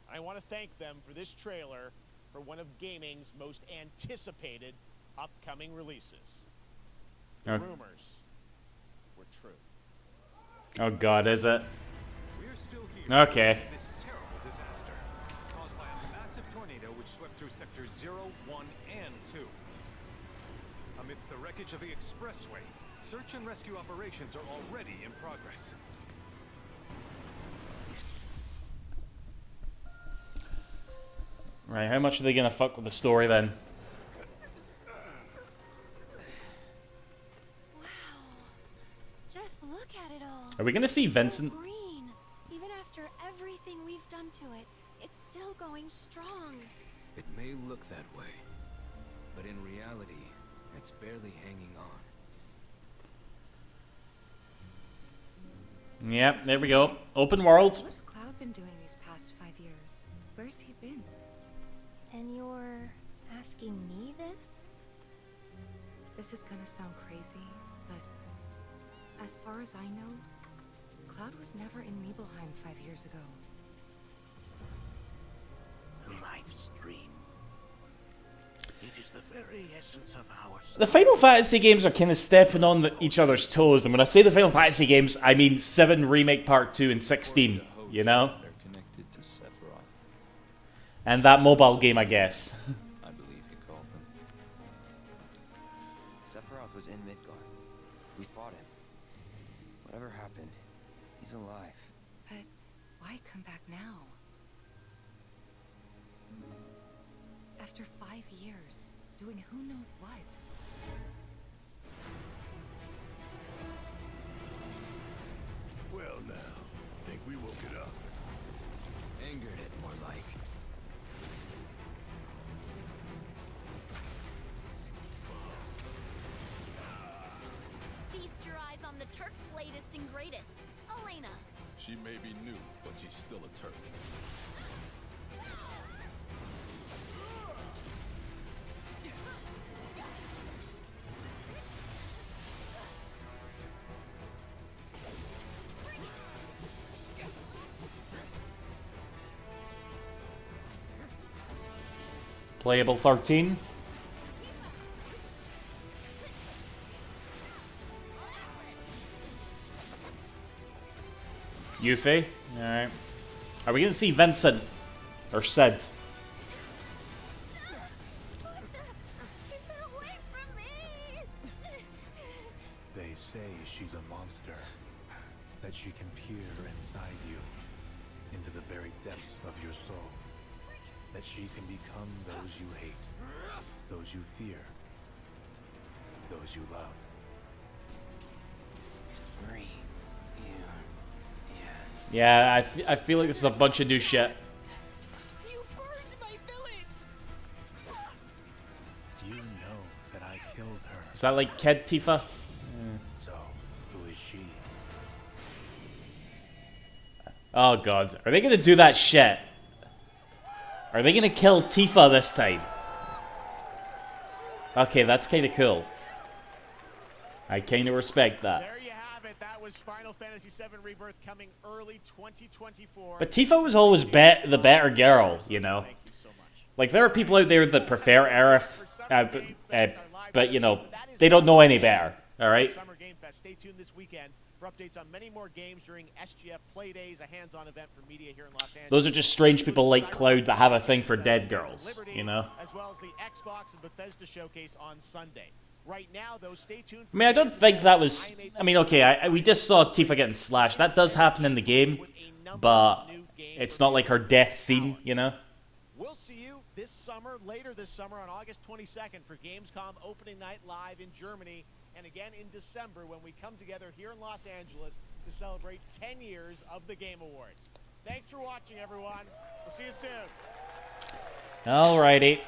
I want to thank them for this trailer for one of gaming's most anticipated upcoming releases. The rumors were true. Oh god, is it? We're still here. Okay. This terrible disaster caused by a massive tornado which swept through sectors 0, 1, and 2. Amidst the wreckage of the expressway, search and rescue operations are already in progress. Right, how much are they gonna fuck with the story then? Just look at it all. Are we gonna see Vincent? So green. Even after everything we've done to it, it's still going strong. It may look that way, but in reality, it's barely hanging on. Yep, there we go. Open world. What's Cloud been doing these past 5 years? Where's he been? And you're asking me this? This is gonna sound crazy, but as far as I know, Cloud was never in Nibelheim 5 years ago. The life stream. It is the very essence of our The Final Fantasy games are kind of stepping on each other's toes, and when I say the Final Fantasy games, I mean 7 Remake Part 2 and 16, you know? Connected to Sephiroth. And that mobile game, I guess. I believe you called them. Sephiroth was in Midgard. We fought him. Whatever happened, he's alive. But why come back now? After 5 years, doing who knows what? Well now, think we woke it up. Angered it, more like. Feast your eyes on the Turk's latest and greatest, Elena. She may be new, but she's still a Turk. Playable 13. Yuffie. Alright. Are we gonna see Vincent? Or Sid? They say she's a monster. That she can peer inside you, into the very depths of your soul. That she can become those you hate, those you fear. those you love. Free. Yeah, I feel like this is a bunch of new shit. You burned my village! You know that I killed her. Is that like Ked Tifa? So, who is she? Oh god, are they gonna do that shit? Are they gonna kill Tifa this time? Okay, that's kinda cool. I kinda respect that. There you have it. That was Final Fantasy VII Rebirth coming early 2024. But Tifa was always the better girl, you know? Like, there are people out there that prefer Aerith, but, you know, they don't know any better, alright? Summer Game Fest. Stay tuned this weekend for updates on many more games during SGF Play Days, a hands-on event for media here in Los Angeles. Those are just strange people like Cloud that have a thing for dead girls, you know? As well as the Xbox and Bethesda showcase on Sunday. Right now, though, stay tuned. I mean, I don't think that was... I mean, okay, we just saw Tifa getting slashed. That does happen in the game, but it's not like her death scene, you know? We'll see you this summer, later this summer on August 22nd for Gamescom Opening Night Live in Germany, and again in December when we come together here in Los Angeles to celebrate 10 years of the Game Awards. Thanks for watching, everyone. We'll see you soon. Alrighty.